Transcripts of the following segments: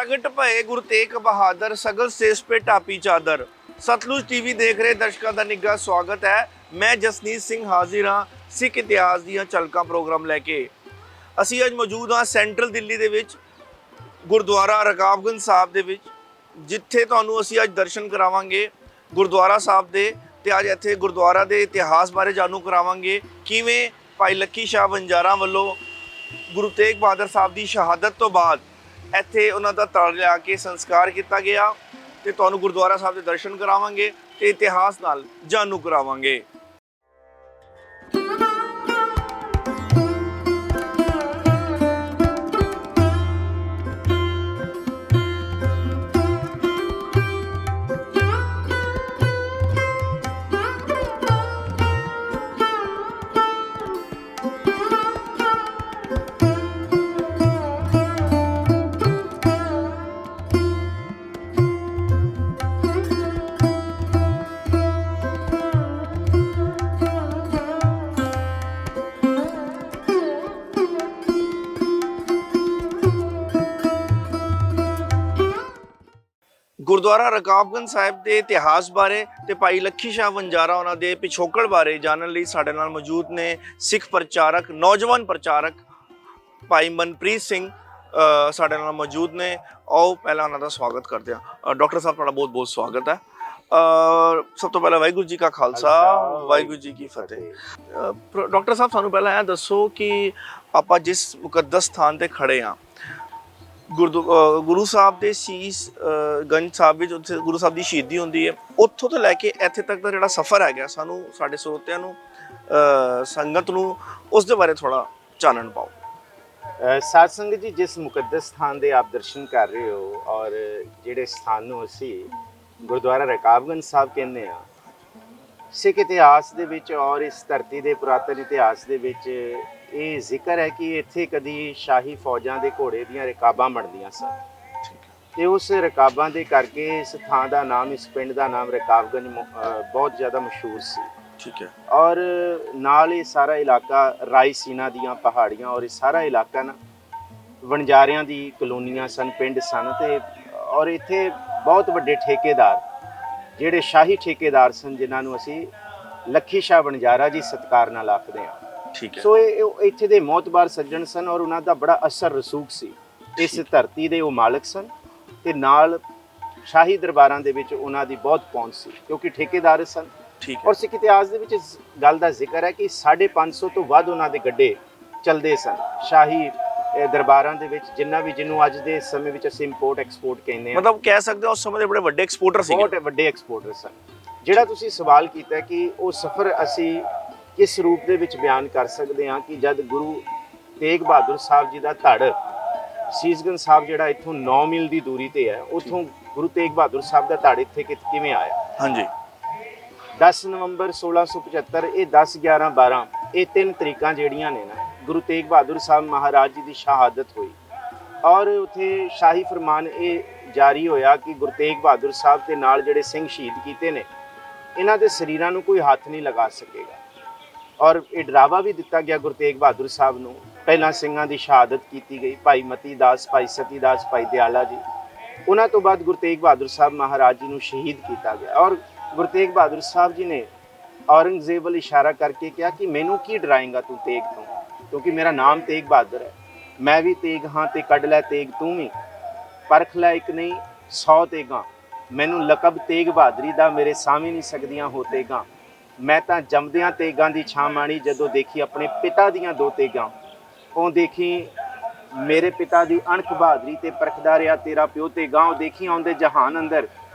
प्रगट भए गुरु तेग बहादुर सगल सेस पे टापी चादर। सतलुज टीवी देख रहे दर्शकों का निੱਘਾ स्वागत है। मैं जसनीत सिंह हाजिर हाँ सिख इतिहास ਦੀਆਂ ਝਲਕਾਂ प्रोग्राम लैके। ਅਸੀਂ ਅੱਜ मौजूद हाँ सेंट्रल दिल्ली ਦੇ ਵਿੱਚ गुरुद्वारा रकाबगंज साहब ਦੇ ਵਿੱਚ, ਜਿੱਥੇ ਤੁਹਾਨੂੰ ਅਸੀਂ ਅੱਜ ਦਰਸ਼ਨ ਕਰਾਵਾਂਗੇ ਗੁਰਦੁਆਰਾ ਸਾਹਿਬ ਦੇ। ਤੇ ਅੱਜ ਇੱਥੇ ਗੁਰਦੁਆਰਾ ਦੇ ਇਤਿਹਾਸ ਬਾਰੇ ਜਾਣੂ ਕਰਾਵਾਂਗੇ, ਕਿਵੇਂ ਭਾਈ ਲੱਖੀ ਸ਼ਾਹ ਵਣਜਾਰਾ ਵੱਲੋਂ ਗੁਰੂ ਤੇਗ ਬਹਾਦਰ ਸਾਹਿਬ ਦੀ ਸ਼ਹਾਦਤ ਤੋਂ ਬਾਅਦ ਇੱਥੇ ਉਹਨਾਂ ਦਾ ਤੜ ਲਿਆ ਕੇ ਸੰਸਕਾਰ ਕੀਤਾ ਗਿਆ। ਤੇ ਤੁਹਾਨੂੰ ਗੁਰਦੁਆਰਾ ਸਾਹਿਬ ਦੇ ਦਰਸ਼ਨ ਕਰਾਵਾਂਗੇ ਤੇ ਇਤਿਹਾਸ ਨਾਲ ਜਾਣੂ ਕਰਾਵਾਂਗੇ। ਗੁਰਦੁਆਰਾ ਰਕਾਬਗੰਜ ਸਾਹਿਬ ਦੇ ਇਤਿਹਾਸ ਬਾਰੇ ਤੇ ਭਾਈ ਲੱਖੀ ਸ਼ਾਹ ਵਣਜਾਰਾ ਉਹਨਾਂ ਦੇ ਪਿਛੋਕੜ ਬਾਰੇ ਜਾਣਨ ਲਈ ਸਾਡੇ ਨਾਲ ਮੌਜੂਦ ਨੇ ਸਿੱਖ ਪ੍ਰਚਾਰਕ, ਨੌਜਵਾਨ ਪ੍ਰਚਾਰਕ ਭਾਈ ਮਨਪ੍ਰੀਤ ਸਿੰਘ ਸਾਡੇ ਨਾਲ ਮੌਜੂਦ ਨੇ। ਆਓ ਪਹਿਲਾਂ ਉਹਨਾਂ ਦਾ ਸਵਾਗਤ ਕਰਦੇ ਹਾਂ। ਡਾਕਟਰ ਸਾਹਿਬ ਤੁਹਾਡਾ ਬਹੁਤ ਬਹੁਤ ਸਵਾਗਤ ਹੈ। ਸਭ ਤੋਂ ਪਹਿਲਾਂ ਵਾਹਿਗੁਰੂ ਜੀ ਕਾ ਖਾਲਸਾ ਵਾਹਿਗੁਰੂ ਜੀ ਕੀ ਫਤਿਹ। ਡਾਕਟਰ ਸਾਹਿਬ ਸਾਨੂੰ ਪਹਿਲਾਂ ਇਹ ਦੱਸੋ ਕਿ ਆਪਾਂ ਜਿਸ ਮੁਕੱਦਸ ਸਥਾਨ ਤੇ ਖੜੇ ਹਾਂ, ਗੁਰੂ ਸਾਹਿਬ ਦੇ ਸੀਸ ਗੰਜ ਸਾਹਿਬ ਵਿੱਚ ਉੱਥੇ ਗੁਰੂ ਸਾਹਿਬ ਦੀ ਸ਼ਹੀਦੀ ਹੁੰਦੀ ਹੈ, ਉੱਥੋਂ ਤੋਂ ਲੈ ਕੇ ਇੱਥੇ ਤੱਕ ਦਾ ਜਿਹੜਾ ਸਫ਼ਰ ਹੈਗਾ, ਸਾਨੂੰ ਸਾਡੇ ਸਰੋਤਿਆਂ ਨੂੰ ਸੰਗਤ ਨੂੰ ਉਸ ਦੇ ਬਾਰੇ ਥੋੜਾ ਚਾਨਣ ਪਾਓ। ਸਾਧ ਸੰਗਤ ਜੀ, ਜਿਸ ਮੁਕੱਦਸ ਸਥਾਨ ਦੇ ਆਪ ਦਰਸ਼ਨ ਕਰ ਰਹੇ ਹੋ ਔਰ ਜਿਹੜੇ ਸਥਾਨ ਨੂੰ ਅਸੀਂ ਗੁਰਦੁਆਰਾ ਰਕਾਬਗੰਜ ਸਾਹਿਬ ਕਹਿੰਦੇ ਹਾਂ, ਸਿੱਖ ਇਤਿਹਾਸ ਦੇ ਵਿੱਚ ਔਰ ਇਸ ਧਰਤੀ ਦੇ ਪੁਰਾਤਨ ਇਤਿਹਾਸ ਦੇ ਵਿੱਚ ਇਹ ਜ਼ਿਕਰ ਹੈ ਕਿ ਇੱਥੇ ਕਦੀ ਸ਼ਾਹੀ ਫੌਜਾਂ ਦੇ ਘੋੜੇ ਦੀਆਂ ਰਕਾਬਾਂ ਬਣਦੀਆਂ ਸਨ ਤੇ ਉਸ ਰਕਾਬਾਂ ਦੇ ਕਰਕੇ ਇਸ ਥਾਂ ਦਾ ਨਾਮ, ਇਸ ਪਿੰਡ ਦਾ ਨਾਮ ਰਕਾਬਗੰਜ ਬਹੁਤ ਜ਼ਿਆਦਾ ਮਸ਼ਹੂਰ ਸੀ। ਠੀਕ ਹੈ। ਔਰ ਨਾਲ ਇਹ ਸਾਰਾ ਇਲਾਕਾ ਰਾਇਸੀਨਾ ਦੀਆਂ ਪਹਾੜੀਆਂ ਔਰ ਇਹ ਸਾਰਾ ਇਲਾਕਾ ਨਾ ਵਣਜਾਰਿਆਂ ਦੀ ਕਲੋਨੀਆਂ ਸਨ, ਪਿੰਡ ਸਨ। ਤੇ ਔਰ ਇੱਥੇ ਬਹੁਤ ਵੱਡੇ ਠੇਕੇਦਾਰ, ਜਿਹੜੇ ਸ਼ਾਹੀ ਠੇਕੇਦਾਰ ਸਨ, ਜਿਨ੍ਹਾਂ ਨੂੰ ਅਸੀਂ ਲੱਖੀ ਸ਼ਾਹ ਵਣਜਾਰਾ ਜੀ ਸਤਿਕਾਰ ਨਾਲ ਆਖਦੇ ਹਾਂ। ਠੀਕ ਹੈ। ਸੋ ਇਹ ਇੱਥੇ ਦੇ ਮੋਤਬਾਰ ਸੱਜਣ ਸਨ ਔਰ ਉਹਨਾਂ ਦਾ ਬੜਾ ਅਸਰ ਰਸੂਖ ਸੀ। ਇਸ ਧਰਤੀ ਦੇ ਉਹ ਮਾਲਕ ਸਨ ਤੇ ਨਾਲ ਸ਼ਾਹੀ ਦਰਬਾਰਾਂ ਦੇ ਵਿੱਚ ਉਹਨਾਂ ਦੀ ਬਹੁਤ ਪਹੁੰਚ ਸੀ, ਕਿਉਂਕਿ ਠੇਕੇਦਾਰ ਸਨ। ਠੀਕ ਹੈ। ਔਰ ਸਿੱਖ ਇਤਿਹਾਸ ਦੇ ਵਿੱਚ ਇਸ ਗੱਲ ਦਾ ਜ਼ਿਕਰ ਹੈ ਕਿ 550 ਤੋਂ ਵੱਧ ਉਹਨਾਂ ਦੇ ਗੱਡੇ ਚੱਲਦੇ ਸਨ ਸ਼ਾਹੀ ਦਰਬਾਰਾਂ ਦੇ ਵਿੱਚ, ਜਿੰਨਾ ਵੀ ਜਿਹਨੂੰ ਅੱਜ ਦੇ ਸਮੇਂ ਵਿੱਚ ਅਸੀਂ ਇੰਪੋਰਟ ਐਕਸਪੋਰਟ ਕਹਿੰਦੇ ਹਾਂ। ਮਤਲਬ ਕਹਿ ਸਕਦੇ ਹਾਂ ਉਸ ਸਮੇਂ ਦੇ ਬੜੇ ਵੱਡੇ ਐਕਸਪੋਰਟਰ ਸੀ। ਬਹੁਤ ਵੱਡੇ ਐਕਸਪੋਰਟਰ ਸਨ। ਜਿਹੜਾ ਤੁਸੀਂ ਸਵਾਲ ਕੀਤਾ ਕਿ ਉਹ ਸਫ਼ਰ ਅਸੀਂ ਕਿਸ ਰੂਪ ਦੇ ਵਿੱਚ ਬਿਆਨ ਕਰ ਸਕਦੇ ਹਾਂ ਕਿ ਜਦ ਗੁਰੂ ਤੇਗ ਬਹਾਦਰ ਸਾਹਿਬ ਜੀ ਦਾ ਧੜ ਸੀਸਗੰਜ ਸਾਹਿਬ, ਜਿਹੜਾ ਇੱਥੋਂ 9 ਮੀਲ ਦੀ ਦੂਰੀ ਤੇ ਹੈ, ਉੱਥੋਂ ਗੁਰੂ ਤੇਗ ਬਹਾਦਰ ਸਾਹਿਬ ਦਾ ਧੜ ਇੱਥੇ ਕਿਵੇਂ ਆਇਆ? ਹਾਂਜੀ। 10 ਨਵੰਬਰ 1675, ਇਹ 10, 11, 12 ਇਹ 3 ਤਰੀਕਾਂ ਜਿਹੜੀਆਂ ਨੇ ਨਾ, ਗੁਰੂ ਤੇਗ ਬਹਾਦਰ ਸਾਹਿਬ ਮਹਾਰਾਜ ਜੀ ਦੀ ਸ਼ਹਾਦਤ ਹੋਈ ਔਰ ਉੱਥੇ ਸ਼ਾਹੀ ਫਰਮਾਨ ਇਹ ਜਾਰੀ ਹੋਇਆ ਕਿ ਗੁਰੂ ਤੇਗ ਬਹਾਦਰ ਸਾਹਿਬ ਦੇ ਨਾਲ ਜਿਹੜੇ ਸਿੰਘ ਸ਼ਹੀਦ ਕੀਤੇ ਨੇ, ਇਹਨਾਂ ਦੇ ਸਰੀਰਾਂ ਨੂੰ ਕੋਈ ਹੱਥ ਨਹੀਂ ਲਗਾ ਸਕੇਗਾ। ਔਰ ਇਹ ਡਰਾਵਾ ਵੀ ਦਿੱਤਾ ਗਿਆ ਗੁਰੂ ਤੇਗ ਬਹਾਦਰ ਸਾਹਿਬ ਨੂੰ। ਪਹਿਲਾਂ ਸਿੰਘਾਂ ਦੀ ਸ਼ਹਾਦਤ ਕੀਤੀ ਗਈ, ਭਾਈ ਮਤੀ ਦਾਸ, ਭਾਈ ਸਤੀ ਦਾਸ, ਭਾਈ ਦਿਆਲਾ ਜੀ। ਉਹਨਾਂ ਤੋਂ ਬਾਅਦ ਗੁਰੂ ਤੇਗ ਬਹਾਦਰ ਸਾਹਿਬ ਮਹਾਰਾਜ ਜੀ ਨੂੰ ਸ਼ਹੀਦ ਕੀਤਾ ਗਿਆ। ਔਰ ਗੁਰੂ ਤੇਗ ਬਹਾਦਰ ਸਾਹਿਬ ਜੀ ਨੇ ਔਰੰਗਜ਼ੇਬ ਵੱਲ ਇਸ਼ਾਰਾ ਕਰਕੇ ਕਿਹਾ ਕਿ ਮੈਨੂੰ ਕੀ ਡਰਾਏਂਗਾ ਤੂੰ ਤੇਗ ਤੋਂ, ਕਿਉਂਕਿ ਮੇਰਾ ਨਾਮ ਤੇਗ ਬਹਾਦਰ ਹੈ। ਮੈਂ ਵੀ ਤੇਗ ਹਾਂ ਤੇ ਕੱਢ ਲੈ ਤੇਗ ਤੂੰ ਵੀ, ਪਰਖ ਲੈ ਇੱਕ ਨਹੀਂ 100 ਤੇਗਾਂ। ਮੈਨੂੰ ਲਕਬ ਤੇਗ ਬਹਾਦਰੀ ਦਾ ਮੇਰੇ ਸਾਹਮਣੇ ਨਹੀਂ ਸਕਦੀਆਂ ਹੋ ਤੇਗਾਂ। ਮੈਂ ਤਾਂ ਜੰਮਦਿਆਂ ਤੇਗਾਂ ਦੀ ਛਾਂ ਮਾਣੀ, ਜਦੋਂ ਦੇਖੀ ਆਪਣੇ ਪਿਤਾ ਦੀਆਂ 2 ਤੇਗਾਂ। ਉਹ ਦੇਖੀ ਮੇਰੇ ਪਿਤਾ ਦੀ ਅਣਖ ਬਹਾਦਰੀ ਤੇ ਪਰਖਦਾ ਰਿਹਾ ਤੇਰਾ ਪਿਓ ਤੇਗਾਂ। ਉਹ ਦੇਖੀ ਆਉਂਦੇ ਜਹਾਨ ਅੰਦਰ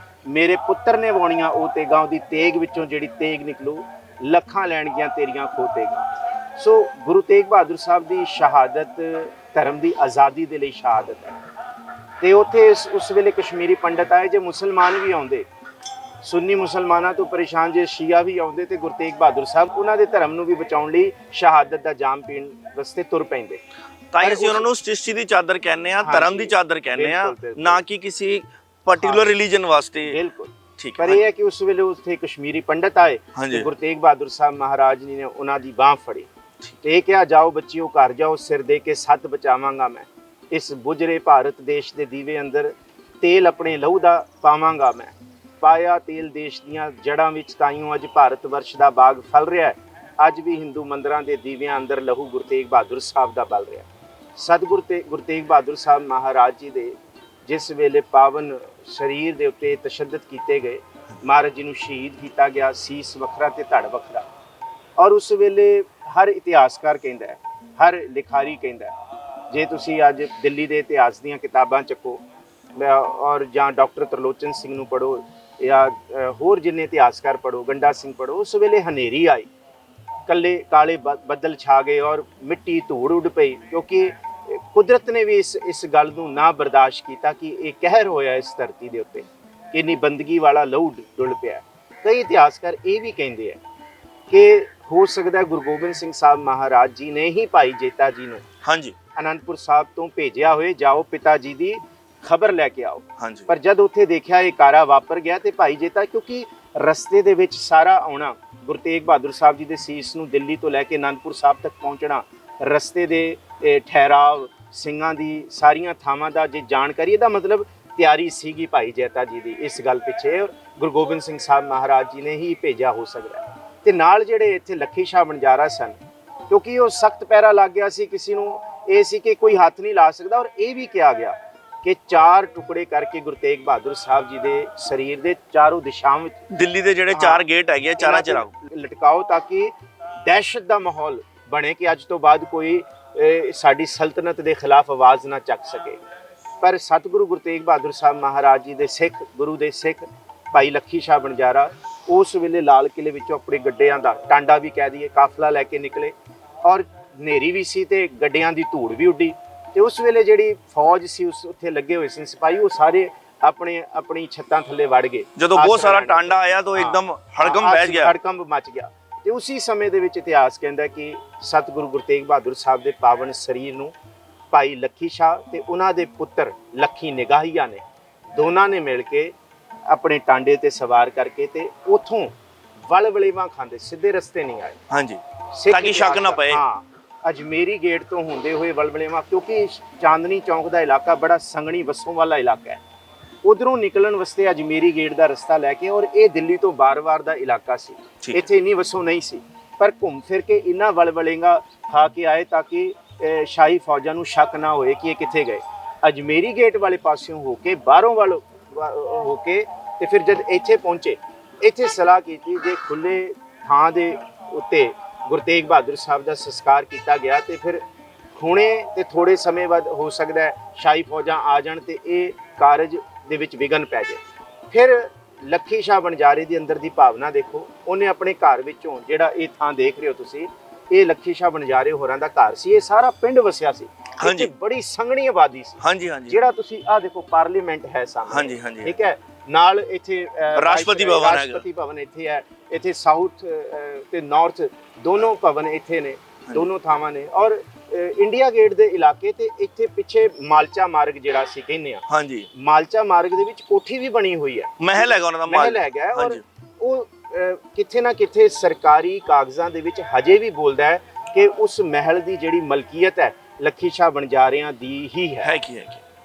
ਮੇਰੇ ਪੁੱਤਰ ਨੇ ਵਾਉਣੀਆਂ ਉਹ ਤੇਗਾਂ। ਉਹਦੀ ਤੇਗ ਵਿੱਚੋਂ ਜਿਹੜੀ ਤੇਗ ਨਿਕਲੂ, ਲੱਖਾਂ ਲੈਣਗੀਆਂ ਤੇਰੀਆਂ ਖੋ ਤੇਗਾਂ। ਸੋ ਗੁਰੂ ਤੇਗ ਬਹਾਦਰ ਸਾਹਿਬ ਦੀ ਸ਼ਹਾਦਤ ਧਰਮ ਦੀ ਆਜ਼ਾਦੀ ਦੇ ਲਈ ਸ਼ਹਾਦਤ ਹੈ। ਤੇ ਉੱਥੇ ਉਸ ਵੇਲੇ ਕਸ਼ਮੀਰੀ ਪੰਡਤ ਆਏ, ਜੇ ਮੁਸਲਮਾਨ ਵੀ ਆਉਂਦੇ, ਸੁੰਨੀ ਮੁਸਲਮਾਨਾਂ ਤੋਂ ਪਰੇਸ਼ਾਨ ਜੇ ਸ਼ੀਆ ਵੀ ਆਉਂਦੇ, ਤੇ ਗੁਰੂ ਤੇਗ ਬਹਾਦਰ ਸਾਹਿਬ ਉਹਨਾਂ ਦੇ ਧਰਮ ਨੂੰ ਵੀ ਬਚਾਉਣ ਲਈ ਸ਼ਹਾਦਤ ਦਾ ਜਾਮ ਪੀਣ ਵਾਸਤੇ ਤੁਰ ਪੈਂਦੇ। ਤਾਂ ਹੀ ਅਸੀਂ ਉਹਨਾਂ ਨੂੰ ਸ੍ਰਿਸ਼ਟੀ ਦੀ ਚਾਦਰ ਕਹਿੰਦੇ ਆ, ਧਰਮ ਦੀ ਚਾਦਰ ਕਹਿੰਦੇ ਆ, ਨਾ ਕਿ ਕਿਸੇ ਪਾਰਟਿਕੂਲਰ ਰਿਲੀਜਨ ਵਾਸਤੇ। ਬਿਲਕੁਲ ਠੀਕ ਪਰ ਇਹ ਹੈ ਕਿ ਉਸ ਵੇਲੇ ਉੱਥੇ ਕਸ਼ਮੀਰੀ ਪੰਡਤ ਆਏ, ਗੁਰੂ ਤੇਗ ਬਹਾਦਰ ਸਾਹਿਬ ਮਹਾਰਾਜ ਜੀ ਨੇ ਉਹਨਾਂ ਦੀ ਬਾਂਹ ਫੜੀ ਤੇ ਇਹ ਕਿਹਾ, ਜਾਓ ਬੱਚਿਓ ਘਰ ਜਾਓ, ਸਿਰ ਦੇ ਕੇ 7 ਬਚਾਵਾਂਗਾ ਮੈਂ। ਇਸ ਬੁਝਰੇ ਭਾਰਤ ਦੇਸ਼ ਦੇ ਦੀਵੇ ਅੰਦਰ ਤੇਲ ਆਪਣੇ ਲਹੂ ਦਾ ਪਾਵਾਂਗਾ ਮੈਂ, ਪਾਇਆ ਤੇਲ ਦੇਸ਼ ਦੀਆਂ ਜੜ੍ਹਾਂ ਵਿੱਚ, ਤਾਈਓ ਅੱਜ ਭਾਰਤ ਵਰਸ਼ ਦਾ ਬਾਗ ਫਲ ਰਿਹਾ ਹੈ। ਅੱਜ ਵੀ ਹਿੰਦੂ ਮੰਦਿਰਾਂ ਦੇ ਦੀਵਿਆਂ ਅੰਦਰ ਲਹੂ ਗੁਰੂ ਤੇਗ ਬਹਾਦਰ ਸਾਹਿਬ ਦਾ ਬਲ ਰਿਹਾ। ਸਤਿਗੁਰੂ ਗੁਰੂ ਤੇਗ ਬਹਾਦਰ ਸਾਹਿਬ ਮਹਾਰਾਜ ਜੀ ਦੇ ਜਿਸ ਵੇਲੇ ਪਾਵਨ ਸਰੀਰ ਦੇ ਉੱਤੇ ਤਸ਼ੱਦਦ ਕੀਤੇ ਗਏ, ਮਹਾਰਾਜ ਜੀ ਨੂੰ ਸ਼ਹੀਦ ਕੀਤਾ ਗਿਆ, ਸੀਸ ਵੱਖਰਾ ਤੇ ਧੜ ਵੱਖਰਾ, ਔਰ ਉਸ ਵੇਲੇ ਹਰ ਇਤਿਹਾਸਕਾਰ ਕਹਿੰਦਾ ਹੈ, ਹਰ ਲਿਖਾਰੀ ਕਹਿੰਦਾ ਹੈ, ਜੇ ਤੁਸੀਂ ਅੱਜ ਦਿੱਲੀ ਦੇ ਇਤਿਹਾਸ ਦੀਆਂ ਕਿਤਾਬਾਂ ਚੱਕੋ ਔਰ ਜਾਂ ਡਾਕਟਰ ਤਰਲੋਚਨ ਸਿੰਘ ਨੂੰ ਪੜ੍ਹੋ ਜਾਂ ਹੋਰ ਜਿੰਨੇ ਇਤਿਹਾਸਕਾਰ ਪੜ੍ਹੋ, ਗੰਡਾ ਸਿੰਘ ਪੜ੍ਹੋ, ਉਸ ਵੇਲੇ ਹਨੇਰੀ ਆਈ, ਕੱਲੇ ਕਾਲੇ ਬੱਦਲ ਛਾ ਗਏ ਔਰ ਮਿੱਟੀ ਧੂੜ ਉੱਡ ਪਈ, ਕਿਉਂਕਿ ਕੁਦਰਤ ਨੇ ਵੀ ਇਸ ਗੱਲ ਨੂੰ ਨਾ ਬਰਦਾਸ਼ਤ ਕੀਤਾ ਕਿ ਇਹ ਕਹਿਰ ਹੋਇਆ ਇਸ ਧਰਤੀ ਦੇ ਉੱਤੇ, ਕਿ ਇੰਨੀ ਬੰਦਗੀ ਵਾਲਾ ਲਹੂ ਡੁੱਲ ਪਿਆ। ਕਈ ਇਤਿਹਾਸਕਾਰ ਇਹ ਵੀ ਕਹਿੰਦੇ ਆ ਕਿ ਹੋ ਸਕਦਾ ਗੁਰੂ ਗੋਬਿੰਦ ਸਿੰਘ ਸਾਹਿਬ ਮਹਾਰਾਜ ਜੀ ਨੇ ਹੀ ਭਾਈ ਜੇਤਾ ਜੀ ਨੂੰ ਹਾਂਜੀ ਅਨੰਦਪੁਰ ਸਾਹਿਬ ਤੋਂ ਭੇਜਿਆ ਹੋਏ, ਜਾਓ ਪਿਤਾ ਜੀ ਦੀ ਖਬਰ ਲੈ ਕੇ ਆਓ। ਹਾਂਜੀ। ਪਰ ਜਦ ਉੱਥੇ ਦੇਖਿਆ ਇਹ ਕਾਰਾ ਵਾਪਰ ਗਿਆ ਤੇ ਭਾਈ ਜੇਤਾ, ਕਿਉਂਕਿ ਰਸਤੇ ਦੇ ਵਿੱਚ ਸਾਰਾ ਆਉਣਾ, ਗੁਰੂ ਤੇਗ ਬਹਾਦਰ ਸਾਹਿਬ ਜੀ ਦੇ ਸੀਸ ਨੂੰ ਦਿੱਲੀ ਤੋਂ ਲੈ ਕੇ ਅਨੰਦਪੁਰ ਸਾਹਿਬ ਤੱਕ ਪਹੁੰਚਣਾ, ਰਸਤੇ ਦੇ ਠਹਿਰਾਵ, ਸਿੰਘਾਂ ਦੀ ਸਾਰੀਆਂ ਥਾਵਾਂ ਦਾ ਜੇ ਜਾਣਕਾਰੀ, ਇਹਦਾ ਮਤਲਬ ਤਿਆਰੀ ਸੀਗੀ ਭਾਈ ਜੇਤਾ ਜੀ ਦੀ ਇਸ ਗੱਲ ਪਿੱਛੇ, ਗੁਰੂ ਗੋਬਿੰਦ ਸਿੰਘ ਸਾਹਿਬ ਮਹਾਰਾਜ ਜੀ ਨੇ ਹੀ ਭੇਜਿਆ ਹੋ ਸਕਦਾ। ਤੇ ਨਾਲ ਜਿਹੜੇ ਇੱਥੇ ਲੱਖੀ ਸ਼ਾਹ ਬਣਜਾਰਾ ਸਨ, ਕਿਉਂਕਿ ਉਹ ਸਖਤ ਪਹਿਰਾ ਲੱਗ ਗਿਆ ਸੀ, ਕਿਸੇ ਨੂੰ ਇਹ ਸੀ ਕਿ ਕੋਈ ਹੱਥ ਨਹੀਂ ਲਾ ਸਕਦਾ, ਔਰ ਇਹ ਵੀ ਕਿਹਾ ਗਿਆ ਕਿ 4 ਟੁਕੜੇ ਕਰਕੇ ਗੁਰੂ ਤੇਗ ਬਹਾਦਰ ਸਾਹਿਬ ਜੀ ਦੇ ਸਰੀਰ ਦੇ ਚਾਰੋਂ ਦਿਸ਼ਾਵਾਂ ਵਿੱਚ, ਦਿੱਲੀ ਦੇ ਜਿਹੜੇ 4 ਗੇਟ ਹੈਗੇ, ਚਾਰਾਂ ਚ ਲਟਕਾਓ, ਤਾਂ ਕਿ ਦਹਿਸ਼ਤ ਦਾ ਮਾਹੌਲ ਬਣੇ ਕਿ ਅੱਜ ਤੋਂ ਬਾਅਦ ਕੋਈ ਸਾਡੀ ਸਲਤਨਤ ਦੇ ਖਿਲਾਫ ਆਵਾਜ਼ ਨਾ ਚੱਕ ਸਕੇ। ਪਰ ਸਤਿਗੁਰੂ ਗੁਰੂ ਤੇਗ ਬਹਾਦਰ ਸਾਹਿਬ ਮਹਾਰਾਜ ਜੀ ਦੇ ਸਿੱਖ, ਗੁਰੂ ਦੇ ਸਿੱਖ ਭਾਈ ਲੱਖੀ ਸ਼ਾਹ ਬਣਜਾਰਾ ਉਸ ਵੇਲੇ ਲਾਲ ਕਿਲੇ ਵਿੱਚੋਂ ਆਪਣੇ ਗੱਡਿਆਂ ਦਾ ਟਾਂਡਾ ਵੀ ਕਹਿ ਦਈਏ ਕਾਫਲਾ ਲੈ ਕੇ ਨਿਕਲੇ, ਔਰ ਹਨੇਰੀ ਵੀ ਸੀ ਤੇ ਗੱਡਿਆਂ ਦੀ ਧੂੜ ਵੀ ਉੱਡੀ, ਤੇ ਉਸ ਵੇਲੇ ਜਿਹੜੀ ਫੌਜ ਸੀ ਉਸ ਉੱਥੇ ਲੱਗੇ ਹੋਏ ਸੀ ਸਿਪਾਹੀ, ਉਹ ਸਾਰੇ ਆਪਣੀ ਛੱਤਾਂ ਥੱਲੇ ਵੜ ਗਏ। ਜਦੋਂ ਬਹੁਤ ਸਾਰਾ ਟਾਂਡਾ ਆਇਆ ਤਾਂ ਇੱਕਦਮ ਹੜਕੰਬ ਮਚ ਗਿਆ, ਹੜਕੰਬ ਮਚ ਗਿਆ। ਤੇ ਉਸੇ ਸਮੇਂ ਦੇ ਵਿੱਚ ਇਤਿਹਾਸ ਕਹਿੰਦਾ ਕਿ ਸਤਿਗੁਰੂ ਗੁਰੂ ਤੇਗ ਬਹਾਦਰ ਸਾਹਿਬ ਦੇ ਪਾਵਨ ਸਰੀਰ ਨੂੰ ਭਾਈ ਲੱਖੀ ਸ਼ਾਹ ਤੇ ਉਹਨਾਂ ਦੇ ਪੁੱਤਰ ਲੱਖੀ ਨਿਗਾਹੀਆ ਨੇ, ਦੋਨਾਂ ਨੇ ਮਿਲ ਕੇ ਆਪਣੇ ਟਾਂਡੇ ਤੇ ਸਵਾਰ ਕਰਕੇ ਤੇ ਉਥੋਂ ਵਲਵਲੇਵਾਂ ਖਾਂਦੇ, ਸਿੱਧੇ ਰਸਤੇ ਨਹੀਂ ਆਏ। ਹਾਂਜੀ, ਤਾਂ ਕਿ ਸ਼ੱਕ ਨਾ ਪਏ। ਹਾਂ, ਅਜਮੇਰੀ ਗੇਟ ਤੋਂ ਹੁੰਦੇ ਹੋਏ ਵਲਵਲੇਵਾਂ, ਕਿਉਂਕਿ ਚਾਂਦਨੀ ਚੌਂਕ ਦਾ ਇਲਾਕਾ ਬੜਾ ਸੰਘਣੀ ਵਸੋਂ ਵਾਲਾ ਇਲਾਕਾ ਹੈ, ਉਧਰੋਂ ਨਿਕਲਣ ਵਾਸਤੇ ਅਜਮੇਰੀ ਗੇਟ ਦਾ ਰਸਤਾ ਲੈ ਕੇ, ਔਰ ਇਹ ਦਿੱਲੀ ਤੋਂ ਬਾਰ-ਬਾਰ ਦਾ ਇਲਾਕਾ ਸੀ, ਇੱਥੇ ਇੰਨੀ ਵਸੋਂ ਨਹੀਂ ਸੀ, ਪਰ ਘੁੰਮ ਫਿਰ ਕੇ ਇਹਨਾਂ ਵਲਵਲੇਗਾ ਖਾ ਕੇ ਆਏ ਤਾਂ ਕਿ ਸ਼ਾਹੀ ਫੌਜਾਂ ਨੂੰ ਸ਼ੱਕ ਨਾ ਹੋਏ ਕਿ ਇਹ ਕਿੱਥੇ ਗਏ। ਅਜਮੇਰੀ ਗੇਟ ਵਾਲੇ ਪਾਸਿਓਂ ਹੋ ਕੇ, ਬਾਹਰੋਂ ਵੱਲ ਹੋ ਕੇ, ਤੇ ਫਿਰ ਜਦ ਇੱਥੇ ਪਹੁੰਚੇ, ਇੱਥੇ ਸਲਾਹ ਕੀਤੀ ਜੇ ਖੁੱਲੇ ਥਾਂ ਦੇ ਉੱਤੇ ਗੁਰੂ ਤੇਗ ਬਹਾਦਰ ਸਾਹਿਬ ਦਾ ਸੰਸਕਾਰ ਕੀਤਾ ਗਿਆ ਤੇ ਫਿਰ ਹੁਣੇ ਤੇ ਥੋੜੇ ਸਮੇਂ ਬਾਅਦ ਹੋ ਸਕਦਾ ਹੈ ਸ਼ਾਹੀ ਫੌਜਾਂ ਆ ਜਾਣ ਤੇ ਇਹ ਕਾਰਜ ਦੇ ਵਿੱਚ ਵਿਘਨ ਪੈ ਜਾਏ। ਫਿਰ ਲੱਖੀ ਸ਼ਾਹ ਬਣਜਾਰੇ ਦੀ ਅੰਦਰ ਦੀ ਭਾਵਨਾ ਦੇਖੋ, ਉਹਨੇ ਆਪਣੇ ਘਰ ਵਿੱਚੋਂ, ਜਿਹੜਾ ਇਹ ਥਾਂ ਦੇਖ ਰਹੇ ਹੋ ਤੁਸੀਂ, ਇਹ ਲੱਖੀ ਸ਼ਾਹ ਬਣਜਾਰੇ ਹੋਰਾਂ ਦਾ ਘਰ ਸੀ, ਇਹ ਸਾਰਾ ਪਿੰਡ ਵਸਿਆ ਸੀ, ਹਾਂਜੀ, ਬੜੀ ਸੰਘਣੀ ਆਬਾਦੀ ਸੀ। ਹਾਂਜੀ ਹਾਂਜੀ, ਜਿਹੜਾ ਤੁਸੀਂ ਆਹ ਦੇਖੋ ਪਾਰਲੀਮੈਂਟ ਹੈ ਸਾਹਮਣੇ, ਹਾਂਜੀ ਹਾਂਜੀ, ਠੀਕ ਹੈ, ਨਾਲ ਇੱਥੇ ਰਾਸ਼ਟਰਪਤੀ ਭਵਨ ਇੱਥੇ ਹੈ, ਇੱਥੇ ਸਾਊਥ ਤੇ ਨਾਰਥ ਦੋਨੋਂ ਭਵਨ ਇੱਥੇ ਨੇ, ਦੋਨੋਂ ਥਾਵਾਂ ਨੇ, ਔਰ ਇੰਡੀਆ ਗੇਟ ਦੇ ਇਲਾਕੇ ਤੇ ਇੱਥੇ ਪਿੱਛੇ ਮਾਲਚਾ ਮਾਰਗ ਜਿਹੜਾ ਅਸੀਂ ਕਹਿੰਦੇ ਆ, ਹਾਂਜੀ, ਮਾਲਚਾ ਮਾਰਗ ਦੇ ਵਿੱਚ ਕੋਠੀ ਵੀ ਬਣੀ ਹੋਈ ਹੈ, ਮਹਿਲ ਹੈਗਾ ਉਹਨਾਂ ਦਾ, ਮਹਿਲ ਹੈਗਾ, ਔਰ ਉਹ ਕਿੱਥੇ ਨਾ ਕਿੱਥੇ ਸਰਕਾਰੀ ਕਾਗਜ਼ਾਂ ਦੇ ਵਿੱਚ ਹਜੇ ਵੀ ਬੋਲਦਾ ਹੈ ਕਿ ਉਸ ਮਹਿਲ ਦੀ ਜਿਹੜੀ ਮਲਕੀਅਤ ਹੈ ਲੱਖੀ ਸ਼ਾਹ ਬਣਜਾਰਿਆਂ ਦੀ ਹੀ ਹੈ।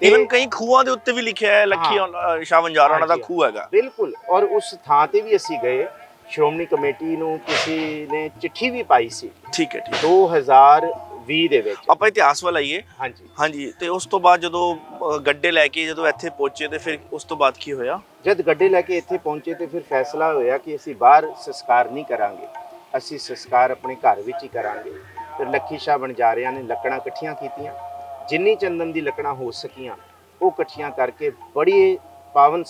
ਇਵਨ ਕਈ ਖੂਹਾਂ ਦੇ ਉੱਤੇ ਵੀ ਲਿਖਿਆ ਹੈ ਲੱਖੀ ਸ਼ਾਹ ਬਣਜਾਰਾ ਉਹਨਾਂ ਦਾ ਖੂਹ ਹੈਗਾ। ਬਿਲਕੁਲ, ਔਰ ਉਸ ਥਾਂ ਤੇ ਵੀ ਅਸੀਂ ਗਏ, ਸ਼੍ਰੋਮਣੀ ਕਮੇਟੀ ਨੂੰ ਕਿਸੇ ਨੇ ਚਿੱਠੀ ਵੀ ਪਾਈ ਸੀ, ਠੀਕ ਹੈ, 2020 ਦੇ ਵਿੱਚ। ਆਪਾਂ ਇਤਿਹਾਸ ਵੱਲ ਆਈਏ। ਹਾਂਜੀ ਹਾਂਜੀ, ਤੇ ਉਸ ਤੋਂ ਬਾਅਦ ਜਦੋਂ ਗੱਡੇ ਲੈ ਕੇ ਜਦੋਂ ਇੱਥੇ ਪਹੁੰਚੇ ਤੇ ਫਿਰ ਉਸ ਤੋਂ ਬਾਅਦ ਕੀ ਹੋਇਆ? ਜਦ ਗੱਡੇ ਲੈ ਕੇ ਇੱਥੇ ਪਹੁੰਚੇ ਤੇ ਫਿਰ ਫੈਸਲਾ ਹੋਇਆ ਕਿ ਅਸੀਂ ਬਾਹਰ ਸੰਸਕਾਰ ਨਹੀਂ ਕਰਾਂਗੇ, ਅਸੀਂ ਸੰਸਕਾਰ ਆਪਣੇ ਘਰ ਵਿੱਚ ਹੀ ਕਰਾਂਗੇ। ਫਿਰ ਲੱਖੀ ਸ਼ਾਹ ਬਣਜਾਰਿਆਂ ਨੇ ਲੱਕੜਾਂ ਇਕੱਠੀਆਂ ਕੀਤੀਆਂ, ਜਿੰਨੀ ਚੰਦਨ ਦੀ ਲੱਕੜਾਂ ਹੋ ਸਕੀਆਂ ਉਹ ਇਕੱਠੀਆਂ ਕਰਕੇ ਬੜੀ ਪਾਵਨ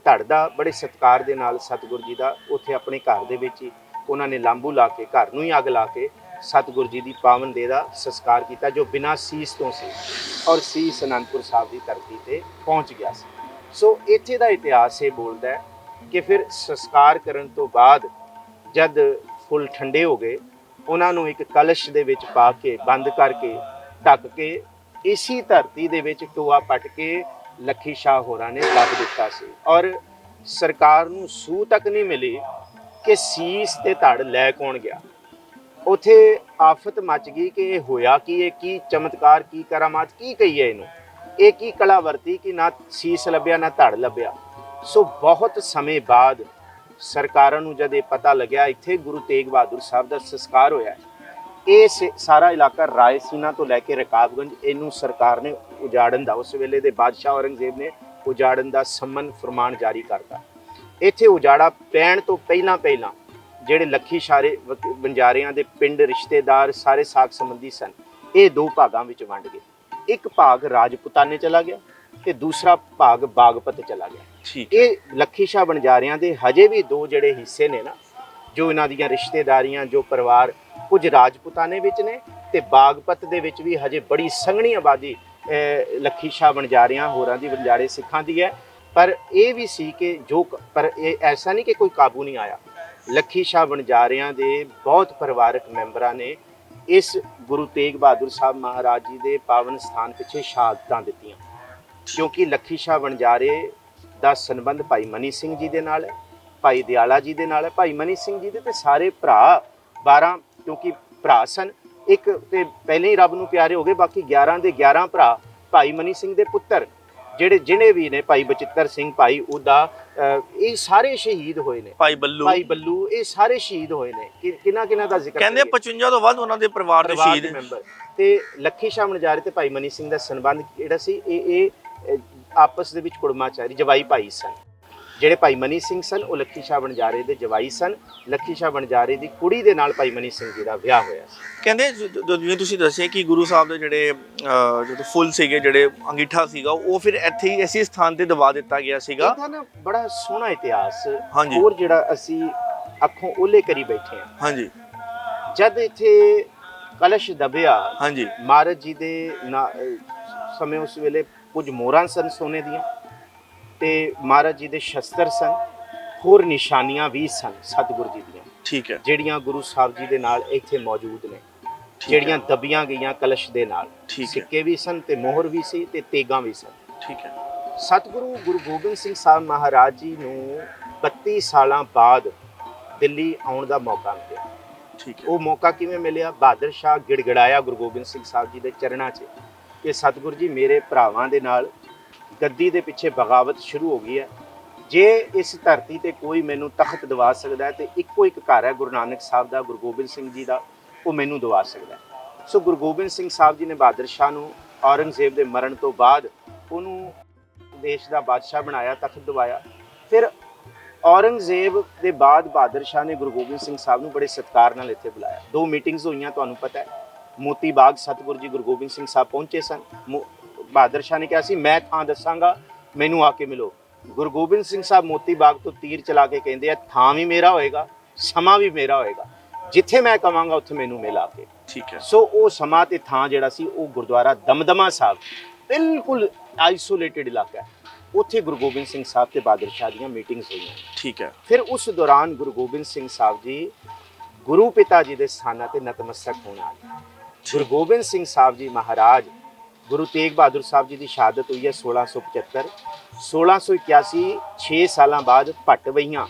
ਧੜ ਦਾ ਬੜੇ ਸਤਿਕਾਰ ਦੇ ਨਾਲ ਸਤਿਗੁਰੂ ਜੀ ਦਾ ਉੱਥੇ ਆਪਣੇ ਘਰ ਦੇ ਵਿੱਚ ਹੀ ਉਹਨਾਂ ਨੇ ਲਾਂਬੂ ਲਾ ਕੇ, ਘਰ ਨੂੰ ਹੀ ਅੱਗ ਲਾ ਕੇ ਸਤਿਗੁਰੂ ਜੀ ਦੀ ਪਾਵਨ ਦੇਹ ਦਾ ਸੰਸਕਾਰ ਕੀਤਾ, ਜੋ ਬਿਨਾਂ ਸੀਸ ਤੋਂ ਸੀ, ਔਰ ਸੀਸ ਅਨੰਦਪੁਰ ਸਾਹਿਬ ਦੀ ਧਰਤੀ ਤੇ ਪਹੁੰਚ ਗਿਆ ਸੀ। ਸੋ ਇੱਥੇ ਦਾ ਇਤਿਹਾਸ ਇਹ ਬੋਲਦਾ ਹੈ ਕਿ ਫਿਰ ਸੰਸਕਾਰ ਕਰਨ ਤੋਂ ਬਾਅਦ ਜਦ ਫੁੱਲ ਠੰਡੇ ਹੋ ਗਏ, ਉਹਨਾਂ ਨੂੰ ਇੱਕ ਕਲਸ਼ ਦੇ ਵਿੱਚ ਪਾ ਕੇ, ਬੰਦ ਕਰਕੇ, ਢੱਕ ਕੇ, ਇਸੀ ਧਰਤੀ ਦੇ ਵਿੱਚ ਟੋਆ ਪੱਟ ਕੇ ਲੱਖੀ ਸ਼ਾਹ ਹੋਰਾਂ ਨੇ ਦੱਬ ਦਿੱਤਾ ਸੀ, ਔਰ ਸਰਕਾਰ ਨੂੰ ਸੂਹ ਤੱਕ ਨਹੀਂ ਮਿਲੀ ਕਿ ਸੀਸ ਤੇ ਧੜ ਲੈ ਕੌਣ ਗਿਆ। ਉਥੇ ਆਫਤ ਮਚ ਗਈ ਕਿ ਇਹ ਹੋਇਆ ਕੀ, ਇਹ ਕੀ ਚਮਤਕਾਰ, ਕੀ ਕਰਾਮਾਤ, ਕੀ ਕਹੀਏ ਇਹਨੂੰ, ਇਹ ਕੀ ਕਲਾ ਵਰਤੀ ਕਿ ਨਾ ਸੀਸ ਲੱਭਿਆ ਨਾ ਧੜ ਲੱਭਿਆ। ਸੋ ਬਹੁਤ ਸਮੇਂ ਬਾਅਦ ਸਰਕਾਰਾਂ ਨੂੰ ਜਦ ਇਹ ਪਤਾ ਲੱਗਿਆ ਇੱਥੇ ਗੁਰੂ ਤੇਗ ਬਹਾਦਰ ਸਾਹਿਬ ਦਾ ਸੰਸਕਾਰ ਹੋਇਆ, ਇਹ ਸਾਰਾ ਇਲਾਕਾ ਰਾਇਸੀਨਾ ਤੋਂ ਲੈ ਕੇ ਰਕਾਬਗੰਜ, ਇਹਨੂੰ ਸਰਕਾਰ ਨੇ ਉਜਾੜਨ ਦਾ, ਉਸ ਵੇਲੇ ਦੇ ਬਾਦਸ਼ਾਹ ਔਰੰਗਜ਼ੇਬ ਨੇ ਉਜਾੜਨ ਦਾ ਸੰਮਨ ਫਰਮਾਨ ਜਾਰੀ ਕਰਤਾ। ਇੱਥੇ ਉਜਾੜਾ ਪੈਣ ਤੋਂ ਪਹਿਲਾਂ ਜਿਹੜੇ ਲੱਖੀ ਸ਼ਾਰੇ ਬੰਜਾਰਿਆਂ ਦੇ ਪਿੰਡ, ਰਿਸ਼ਤੇਦਾਰ, ਸਾਰੇ ਸਾਕ ਸੰਬੰਧੀ ਸਨ, ਇਹ ਦੋ ਭਾਗਾਂ ਵਿੱਚ ਵੰਡ ਗਏ। ਇੱਕ ਭਾਗ ਰਾਜਪੂਤਾਨੇ ਚਲਾ ਗਿਆ ਤੇ ਦੂਸਰਾ ਭਾਗ ਬਾਗਪਤ ਚਲਾ ਗਿਆ। ਇਹ ਲੱਖੀ ਸ਼ਾਹ ਬੰਜਾਰਿਆਂ ਦੇ ਹਜੇ ਵੀ ਦੋ ਜਿਹੜੇ ਹਿੱਸੇ ਨੇ ਨਾ, ਜੋ ਇਹਨਾਂ ਦੀਆਂ ਰਿਸ਼ਤੇਦਾਰੀਆਂ, ਜੋ ਪਰਿਵਾਰ, ਕੁਝ ਰਾਜਪੂਤਾਨੇ ਵਿੱਚ ਨੇ ਤੇ ਬਾਗਪਤ ਦੇ ਵਿੱਚ ਵੀ ਹਜੇ ਬੜੀ ਸੰਘਣੀ ਆਬਾਦੀ ਲੱਖੀ ਸ਼ਾਹ ਬੰਜਾਰਿਆਂ ਹੋਰਾਂ ਦੀ, ਬੰਜਾਰੇ ਸਿੱਖਾਂ ਦੀ ਹੈ। ਪਰ ਇਹ ਵੀ ਸੀ ਕਿ ਪਰ ਇਹ ਐਸਾ ਨਹੀਂ ਕਿ ਕੋਈ ਕਾਬੂ ਨਹੀਂ ਆਇਆ। ਲੱਖੀ ਸ਼ਾਹ ਬੰਜਾਰਿਆਂ ਦੇ ਬਹੁਤ ਪਰਿਵਾਰਕ ਮੈਂਬਰਾਂ ਨੇ ਇਸ ਗੁਰੂ ਤੇਗ ਬਹਾਦਰ ਸਾਹਿਬ ਮਹਾਰਾਜ ਜੀ ਦੇ ਪਾਵਨ ਸਥਾਨ ਪਿੱਛੇ ਸ਼ਹਾਦਤਾਂ ਦਿੱਤੀਆਂ, ਕਿਉਂਕਿ ਲੱਖੀ ਸ਼ਾਹ ਬੰਜਾਰੇ ਦਾ ਸੰਬੰਧ ਭਾਈ ਮਨੀ ਸਿੰਘ ਜੀ ਦੇ ਨਾਲ ਹੈ, ਭਾਈ ਦਿਆਲਾ ਜੀ ਦੇ ਨਾਲ ਹੈ। ਭਾਈ ਮਨੀ ਸਿੰਘ ਜੀ ਦੇ ਤੇ ਸਾਰੇ ਭਰਾ 12, ਕਿਉਂਕਿ ਭਰਾ ਸਨ, ਇੱਕ ਤੇ ਪਹਿਲੇ ਹੀ ਰੱਬ ਨੂੰ ਪਿਆਰੇ ਹੋ ਗਏ, ਬਾਕੀ 11 ਦੇ 11 ਭਰਾ ਭਾਈ ਮਨੀ ਸਿੰਘ ਦੇ ਪੁੱਤਰ ਜਿਹੜੇ ਵੀ ਨੇ, ਭਾਈ ਬਚਿੱਤਰ ਸਿੰਘ, ਭਾਈ ਉਹਦਾ, ਇਹ ਸਾਰੇ ਸ਼ਹੀਦ ਹੋਏ ਨੇ। ਭਾਈ ਬੱਲੂ, ਇਹ ਸਾਰੇ ਸ਼ਹੀਦ ਹੋਏ ਨੇ। ਕਿਹਨਾਂ ਦਾ ਜ਼ਿਕਰ ਕਹਿੰਦੇ 55 ਤੋਂ ਵੱਧ ਉਹਨਾਂ ਦੇ ਪਰਿਵਾਰ ਦੇ ਸ਼ਹੀਦ ਮੈਂਬਰ। ਤੇ ਲੱਖੀ ਸ਼ਾਹ ਬੰਜਾਰੇ ਤੇ ਭਾਈ ਮਨੀ ਸਿੰਘ ਦਾ ਸੰਬੰਧ ਜਿਹੜਾ ਸੀ, ਇਹ ਆਪਸ ਦੇ ਵਿੱਚ ਕੁੜਮਾਚਾਰੀ ਜਵਾਈ ਭਾਈ ਸਨ। ਜਿਹੜੇ ਭਾਈ ਮਨੀ ਸਿੰਘ ਸਨ ਉਹ ਲੱਖੀ ਸ਼ਾਹ ਬੰਜਾਰੇ ਦੇ ਜਵਾਈ ਸਨ। ਲੱਖੀ ਸ਼ਾਹ ਬੰਜਾਰੇ ਦੀ ਕੁੜੀ ਦੇ ਨਾਲ ਭਾਈ ਮਨੀ ਸਿੰਘ ਜੀ ਦਾ ਵਿਆਹ ਹੋਇਆ ਸੀ। ਕਹਿੰਦੇ ਜਿਵੇਂ ਤੁਸੀਂ ਦੱਸਿਆ ਕਿ ਗੁਰੂ ਸਾਹਿਬ ਦੇ ਜਿਹੜੇ ਫੁੱਲ ਸੀਗੇ, ਜਿਹੜੇ ਅੰਗੀਠਾ ਸੀਗਾ, ਉਹ ਫਿਰ ਇੱਥੇ ਹੀ ਇਸੇ ਸਥਾਨ ਤੇ ਦਬਾ ਦਿੱਤਾ ਗਿਆ ਸੀਗਾ। ਇਹਦਾ ਨਾ ਬੜਾ ਸੋਹਣਾ ਇਤਿਹਾਸ ਹੋਰ ਜਿਹੜਾ ਅਸੀਂ ਅੱਖੋਂ ਓਲੇ ਕਰੀ ਬੈਠੇ ਹਾਂ। ਹਾਂਜੀ, ਜਦ ਇੱਥੇ ਕਲਸ਼ ਦਬਿਆ, ਹਾਂਜੀ, ਮਹਾਰਾਜ ਜੀ ਦੇ ਸਮੇਂ ਉਸ ਵੇਲੇ ਕੁਝ ਮੋਹਰਾਂ ਸਨ ਸੋਨੇ ਦੀਆਂ, ਤੇ ਮਹਾਰਾਜ ਜੀ ਦੇ ਸ਼ਸਤਰ ਸਨ, ਹੋਰ ਨਿਸ਼ਾਨੀਆਂ ਵੀ ਸਨ ਸਤਿਗੁਰੂ ਜੀ ਦੀਆਂ। ਠੀਕ ਹੈ। ਜਿਹੜੀਆਂ ਗੁਰੂ ਸਾਹਿਬ ਜੀ ਦੇ ਨਾਲ ਇੱਥੇ ਮੌਜੂਦ ਨੇ, ਜਿਹੜੀਆਂ ਦਬੀਆਂ ਗਈਆਂ ਕਲਸ਼ ਦੇ ਨਾਲ। ਸਿੱਕੇ ਵੀ ਸਨ ਤੇ ਮੋਹਰ ਵੀ ਸੀ ਤੇ ਤੇਗਾਂ ਵੀ ਸਨ। ਠੀਕ ਹੈ। ਸਤਿਗੁਰੂ ਗੁਰੂ ਗੋਬਿੰਦ ਸਿੰਘ ਸਾਹਿਬ ਮਹਾਰਾਜ ਜੀ ਨੂੰ 32 ਸਾਲਾਂ ਬਾਅਦ ਦਿੱਲੀ ਆਉਣ ਦਾ ਮੌਕਾ ਮਿਲਿਆ। ਠੀਕ ਹੈ। ਉਹ ਮੌਕਾ ਕਿਵੇਂ ਮਿਲਿਆ? ਬਹਾਦਰ ਸ਼ਾਹ ਗਿੜਗੜਾਇਆ ਗੁਰੂ ਗੋਬਿੰਦ ਸਿੰਘ ਸਾਹਿਬ ਜੀ ਦੇ ਚਰਨਾਂ 'ਚ ਕਿ ਸਤਿਗੁਰੂ ਜੀ, ਮੇਰੇ ਭਰਾਵਾਂ ਦੇ ਨਾਲ ਗੱਦੀ ਦੇ ਪਿੱਛੇ ਬਗਾਵਤ ਸ਼ੁਰੂ ਹੋ ਗਈ ਹੈ। ਜੇ ਇਸ ਧਰਤੀ ਤੇ ਕੋਈ ਮੈਨੂੰ ਤਖਤ ਦਿਵਾ ਸਕਦਾ ਹੈ ਤੇ ਇੱਕੋ ਇੱਕ ਘਰ ਹੈ ਗੁਰੂ ਨਾਨਕ ਸਾਹਿਬ ਦਾ, ਗੁਰੂ ਗੋਬਿੰਦ ਸਿੰਘ ਜੀ ਦਾ, ਉਹ ਮੈਨੂੰ ਦਿਵਾ ਸਕਦਾ ਹੈ। ਸੋ ਗੁਰੂ ਗੋਬਿੰਦ ਸਿੰਘ ਸਾਹਿਬ ਜੀ ਨੇ ਬਹਾਦਰ ਸ਼ਾਹ ਨੂੰ ਔਰੰਗਜ਼ੇਬ ਦੇ ਮਰਨ ਤੋਂ ਬਾਅਦ ਉਹਨੂੰ ਦੇਸ਼ ਦਾ ਬਾਦਸ਼ਾਹ ਬਣਾਇਆ, ਤਖਤ ਦਿਵਾਇਆ। ਫਿਰ ਔਰੰਗਜ਼ੇਬ ਦੇ ਬਾਅਦ ਬਹਾਦਰ ਸ਼ਾਹ ਨੇ ਗੁਰੂ ਗੋਬਿੰਦ ਸਿੰਘ ਸਾਹਿਬ ਨੂੰ ਬੜੇ ਸਤਿਕਾਰ ਨਾਲ ਇੱਥੇ ਬੁਲਾਇਆ। 2 ਮੀਟਿੰਗਸ ਹੋਈਆਂ, ਤੁਹਾਨੂੰ ਪਤਾ ਹੈ। ਮੋਤੀ ਬਾਗ ਸਤਿਗੁਰੂ ਜੀ ਗੁਰੂ ਗੋਬਿੰਦ ਸਿੰਘ ਸਾਹਿਬ ਪਹੁੰਚੇ ਸਨ। ਬਹਾਦਰ ਸ਼ਾਹ ਨੇ ਕਿਹਾ ਸੀ, ਮੈਂ ਥਾਂ ਦੱਸਾਂਗਾ, ਮੈਨੂੰ ਆ ਕੇ ਮਿਲੋ। ਗੁਰੂ ਗੋਬਿੰਦ ਸਿੰਘ ਸਾਹਿਬ ਮੋਤੀ ਬਾਗ ਤੋਂ ਤੀਰ ਚਲਾ ਕੇ ਕਹਿੰਦੇ ਆ, ਥਾਂ ਵੀ ਮੇਰਾ ਹੋਏਗਾ, ਸਮਾਂ ਵੀ ਮੇਰਾ ਹੋਏਗਾ, ਜਿੱਥੇ ਮੈਂ ਕਵਾਂਗਾ ਉੱਥੇ ਮੈਨੂੰ ਮਿਲ ਆ ਕੇ। ਠੀਕ ਹੈ। ਸੋ ਉਹ ਸਮਾਂ ਤੇ ਥਾਂ ਜਿਹੜਾ ਸੀ, ਉਹ ਗੁਰਦੁਆਰਾ ਦਮਦਮਾ ਸਾਹਿਬ, ਬਿਲਕੁਲ ਆਈਸੋਲੇਟਿਡ ਇਲਾਕਾ ਹੈ। ਉੱਥੇ ਗੁਰੂ ਗੋਬਿੰਦ ਸਿੰਘ ਸਾਹਿਬ ਤੇ ਬਹਾਦਰ ਸ਼ਾਹ ਦੀਆਂ ਮੀਟਿੰਗਸ ਹੋਈਆਂ। ਠੀਕ ਹੈ। ਫਿਰ ਉਸ ਦੌਰਾਨ ਗੁਰੂ ਗੋਬਿੰਦ ਸਿੰਘ ਸਾਹਿਬ ਜੀ ਗੁਰੂ ਪਿਤਾ ਜੀ ਦੇ ਸਥਾਨਾਂ ਤੇ ਨਤਮਸਤਕ ਹੋਣ ਆ ਗਏ। ਗੁਰੂ ਗੋਬਿੰਦ ਸਿੰਘ ਸਾਹਿਬ ਜੀ ਮਹਾਰਾਜ, ਗੁਰੂ ਤੇਗ ਬਹਾਦਰ ਸਾਹਿਬ ਜੀ ਦੀ ਸ਼ਹਾਦਤ ਹੋਈ ਹੈ 1675। 1681 6 ਸਾਲਾਂ ਬਾਅਦ ਭੱਟ ਵਈਆਂ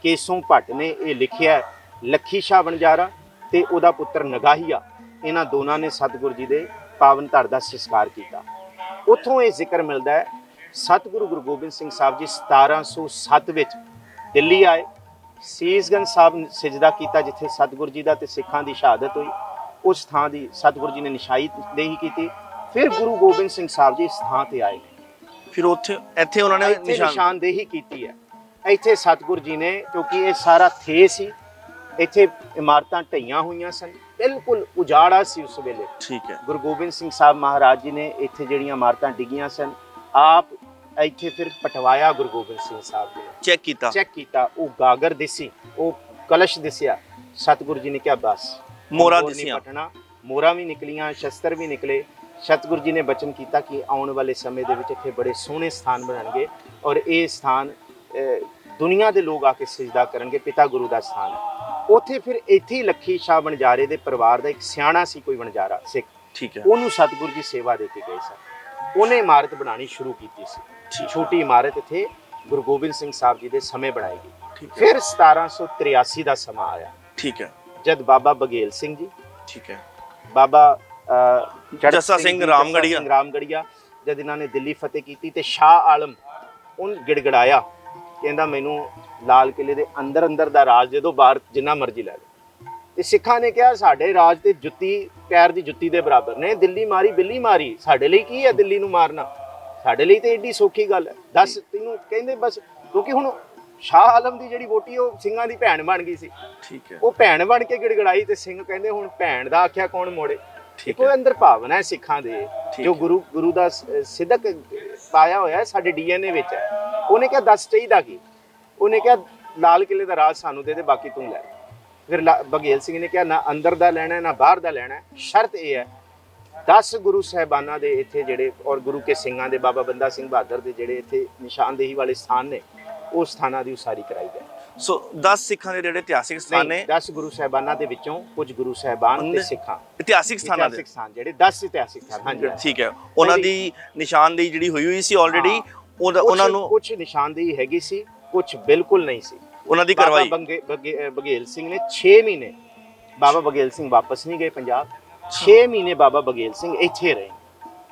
ਕੇਸੋਂ ਭੱਟ ਨੇ ਇਹ ਲਿਖਿਆ, ਲੱਖੀ ਸ਼ਾਹ ਬੰਜਾਰਾ ਤੇ ਉਹਦਾ ਪੁੱਤਰ ਨਗਾਹੀਆ, ਇਹਨਾਂ ਦੋਨਾਂ ਨੇ ਸਤਿਗੁਰੂ ਜੀ ਦੇ ਪਾਵਨ ਧੜ ਦਾ ਸੰਸਕਾਰ ਕੀਤਾ। ਉੱਥੋਂ ਇਹ ਜ਼ਿਕਰ ਮਿਲਦਾ ਹੈ, ਸਤਿਗੁਰੂ ਗੁਰੂ ਗੋਬਿੰਦ ਸਿੰਘ ਸਾਹਿਬ ਜੀ 1707 ਵਿੱਚ ਦਿੱਲੀ ਆਏ। ਸੀਸਗੰਜ ਸਾਹਿਬ ਸਜਦਾ ਕੀਤਾ, ਜਿੱਥੇ ਸਤਿਗੁਰੂ ਜੀ ਦਾ ਤੇ ਸਿੱਖਾਂ ਦੀ ਸ਼ਹਾਦਤ ਹੋਈ। ਉਸ ਥਾਂ ਦੀ ਸਤਿਗੁਰੂ ਜੀ ਨੇ ਨਿਸ਼ਾਨਦੇਹੀ ਕੀਤੀ। ਫਿਰ ਗੁਰੂ ਗੋਬਿੰਦ ਸਿੰਘ ਸਾਹਿਬ ਜੀ ਇਸ ਥਾਂ ਤੇ ਆਏ। ਫਿਰ ਇੱਥੇ ਉਹਨਾਂ ਨੇ ਨਿਸ਼ਾਨਦੇਹੀ ਕੀਤੀ ਹੈ। ਇੱਥੇ ਸਤਿਗੁਰੂ ਜੀ ਨੇ, ਕਿਉਂਕਿ ਇਹ ਸਾਰਾ ਥੇ ਸੀ, ਇੱਥੇ ਇਮਾਰਤਾਂ ਢਹੀਆਂ ਹੋਈਆਂ ਸਨ, ਬਿਲਕੁਲ ਉਜਾੜਾ ਸੀ ਉਸ ਵੇਲੇ। ਠੀਕ ਹੈ। ਗੁਰੂ ਗੋਬਿੰਦ ਸਿੰਘ ਸਾਹਿਬ ਮਹਾਰਾਜ ਜੀ ਨੇ ਇੱਥੇ ਜਿਹੜੀਆਂ ਇਮਾਰਤਾਂ ਡਿੱਗੀਆਂ ਸਨ, ਆਪ ਇੱਥੇ ਫਿਰ ਪਟਵਾਇਆ ਗੁਰੂ ਗੋਬਿੰਦ ਸਿੰਘ ਸਾਹਿਬ ਜੀ ਨੇ। ਚੈੱਕ ਕੀਤਾ, ਉਹ ਗਾਗਰ ਦਿਸੀ, ਉਹ ਕਲਸ਼ ਦਿਸਿਆ। ਸਤਿਗੁਰੂ ਜੀ ਨੇ ਕਿਹਾ, ਬਸ ਮੋਹਰਾਂ ਦਿਸੀਆਂ, ਮੋਹਰਾਂ ਵੀ ਨਿਕਲੀਆਂ, ਸ਼ਸਤਰ ਵੀ ਨਿਕਲੇ। ਸਤਿਗੁਰੂ ਜੀ ਨੇ ਬਚਨ ਕੀਤਾ ਕਿ ਆਉਣ ਵਾਲੇ ਸਮੇਂ ਦੇ ਵਿੱਚ ਇੱਥੇ ਬੜੇ ਸੋਹਣੇ ਸਥਾਨ ਬਣਨਗੇ ਔਰ ਇਹ ਸਥਾਨ ਦੁਨੀਆ ਦੇ ਲੋਕ ਆ ਕੇ ਸਜਦਾ ਕਰਨਗੇ, ਪਿਤਾ ਗੁਰੂ ਦਾ ਸਥਾਨ ਹੈ। ਉੱਥੇ ਫਿਰ ਇੱਥੇ ਹੀ ਲੱਖੀ ਸ਼ਾਹ ਬੰਜਾਰੇ ਦੇ ਪਰਿਵਾਰ ਦਾ ਇੱਕ ਸਿਆਣਾ ਸੀ, ਕੋਈ ਬੰਜਾਰਾ ਸਿੱਖ। ਠੀਕ ਹੈ। ਉਹਨੂੰ ਸਤਿਗੁਰੂ ਜੀ ਸੇਵਾ ਦੇ ਕੇ ਗਏ ਸਨ। ਉਹਨੇ ਇਮਾਰਤ ਬਣਾਉਣੀ ਸ਼ੁਰੂ ਕੀਤੀ ਸੀ। ਛੋਟੀ ਇਮਾਰਤ ਇੱਥੇ ਗੁਰੂ ਗੋਬਿੰਦ ਸਿੰਘ ਸਾਹਿਬ ਜੀ ਦੇ ਸਮੇਂ ਬਣਾਈ ਗਈ। ਫਿਰ 1783 ਦਾ ਸਮਾਂ ਆਇਆ। ਠੀਕ ਹੈ। ਜਦ ਬਾਬਾ ਬਗੇਲ ਸਿੰਘ ਜੀ, ਠੀਕ ਹੈ, ਬਾਬਾ ਜੱਸਾ ਸਿੰਘ ਰਾਮਗੜੀਆ, ਜਦ ਇਹਨਾਂ ਨੇ ਦਿੱਲੀ ਫਤਿਹ ਕੀਤੀ ਤੇ ਸ਼ਾਹ ਆਲਮ ਉਹਨ ਗਿੜਗੜਾਇਆ, ਕਹਿੰਦਾ ਮੈਨੂੰ ਲਾਲ ਕਿਲੇ ਦੇ ਅੰਦਰ ਦਾ ਰਾਜ ਦੇ ਦਿਓ, ਬਾਹਰ ਜਿੰਨਾ ਮਰਜ਼ੀ ਲੈ ਲਓ। ਤੇ ਸਿੱਖਾਂ ਨੇ ਕਿਹਾ ਸਾਡੇ ਰਾਜ ਤੇ ਜੁੱਤੀ ਪੈਰ ਦੀ ਜੁੱਤੀ ਦੇ ਬਰਾਬਰ ਨੇ, ਦਿੱਲੀ ਮਾਰੀ ਬਿੱਲੀ ਮਾਰੀ, ਸਾਡੇ ਲਈ ਕੀ ਹੈ ਦਿੱਲੀ ਨੂੰ ਮਾਰਨਾ, ਸਾਡੇ ਲਈ ਤੇ ਏਡੀ ਸੌਖੀ ਗੱਲ ਹੈ, ਦੱਸ ਤੈਨੂੰ। ਕਹਿੰਦੇ ਬਸ, ਕਿਉਂਕਿ ਹੁਣ ਸ਼ਾਹ ਆਲਮ ਦੀ ਜਿਹੜੀ ਵੋਟੀ ਉਹ ਸਿੰਘਾਂ ਦੀ ਭੈਣ ਬਣ ਗਈ ਸੀ, ਠੀਕ ਹੈ, ਉਹ ਭੈਣ ਬਣ ਕੇ ਗਿੜਗੜਾਈ ਤੇ ਸਿੰਘ ਕਹਿੰਦੇ ਹੁਣ ਭੈਣ ਦਾ ਆਖਿਆ ਕੌਣ ਮੋੜੇ। ਕੋਈ ਅੰਦਰ ਭਾਵਨਾ ਹੈ ਸਿੱਖਾਂ ਦੇ, ਜੋ ਗੁਰੂ ਦਾ ਸਿੱਧਕ ਪਾਇਆ ਹੋਇਆ ਸਾਡੇ DNA ਵਿੱਚ ਹੈ। ਉਹਨੇ ਕਿਹਾ ਦੱਸ ਚਾਹੀਦਾ ਕੀ, ਉਹਨੇ ਕਿਹਾ ਲਾਲ ਕਿਲੇ ਦਾ ਰਾਜ ਸਾਨੂੰ ਦੇ ਦੇ, ਬਾਕੀ ਤੂੰ ਲੈ। ਫਿਰ ਬਘੇਲ ਸਿੰਘ ਨੇ ਕਿਹਾ ਨਾ ਅੰਦਰ ਦਾ ਲੈਣਾ ਨਾ ਬਾਹਰ ਦਾ ਲੈਣਾ, ਸ਼ਰਤ ਇਹ ਹੈ 10 ਗੁਰੂ ਸਾਹਿਬਾਨਾਂ ਦੇ ਇੱਥੇ ਜਿਹੜੇ ਔਰ ਗੁਰੂ ਕੇ ਸਿੰਘਾਂ ਦੇ, ਬਾਬਾ ਬੰਦਾ ਸਿੰਘ ਬਹਾਦਰ ਦੇ ਜਿਹੜੇ ਇੱਥੇ ਨਿਸ਼ਾਨਦੇਹੀ ਵਾਲੇ ਸਥਾਨ ਨੇ, ਉਹ ਸਥਾਨਾਂ ਦੀ ਉਸਾਰੀ ਕਰਾਈ ਜਾਏ। ਸੋ 10 ਸਿੱਖਾਂ ਦੇ ਜਿਹੜੇ ਇਤਿਹਾਸਿਕ ਸਥਾਨ ਨੇ, 10 ਗੁਰੂ ਸਾਹਿਬਾਨਾਂ ਦੇ ਵਿੱਚੋਂ ਕੁਝ ਗੁਰੂ ਸਾਹਿਬਾਨ ਤੇ ਸਿੱਖਾਂ ਇਤਿਹਾਸਿਕ ਸਥਾਨਾਂ ਦੇ ਸਥਾਨ ਜਿਹੜੇ 10 ਇਤਿਹਾਸਿਕ ਸਥਾਨ, ਹਾਂਜੀ ਠੀਕ ਹੈ, ਉਹਨਾਂ ਦੀ ਨਿਸ਼ਾਨਦੇਹੀ ਜਿਹੜੀ ਹੋਈ ਸੀ ਆਲਰੇਡੀ, ਉਹਨਾਂ ਨੂੰ ਕੁਝ ਨਿਸ਼ਾਨਦੇਹੀ ਹੈਗੀ ਸੀ, ਕੁਝ ਬਿਲਕੁਲ ਨਹੀਂ ਸੀ, ਉਹਨਾਂ ਦੀ ਕਰਵਾਈ। ਬਘੇਲ ਸਿੰਘ ਨੇ 6 ਮਹੀਨੇ, ਬਾਬਾ ਬਘੇਲ ਸਿੰਘ ਵਾਪਸ ਨਹੀਂ ਗਏ ਪੰਜਾਬ, 6 ਮਹੀਨੇ ਬਾਬਾ ਬਘੇਲ ਸਿੰਘ ਇੱਥੇ ਰਹੇ।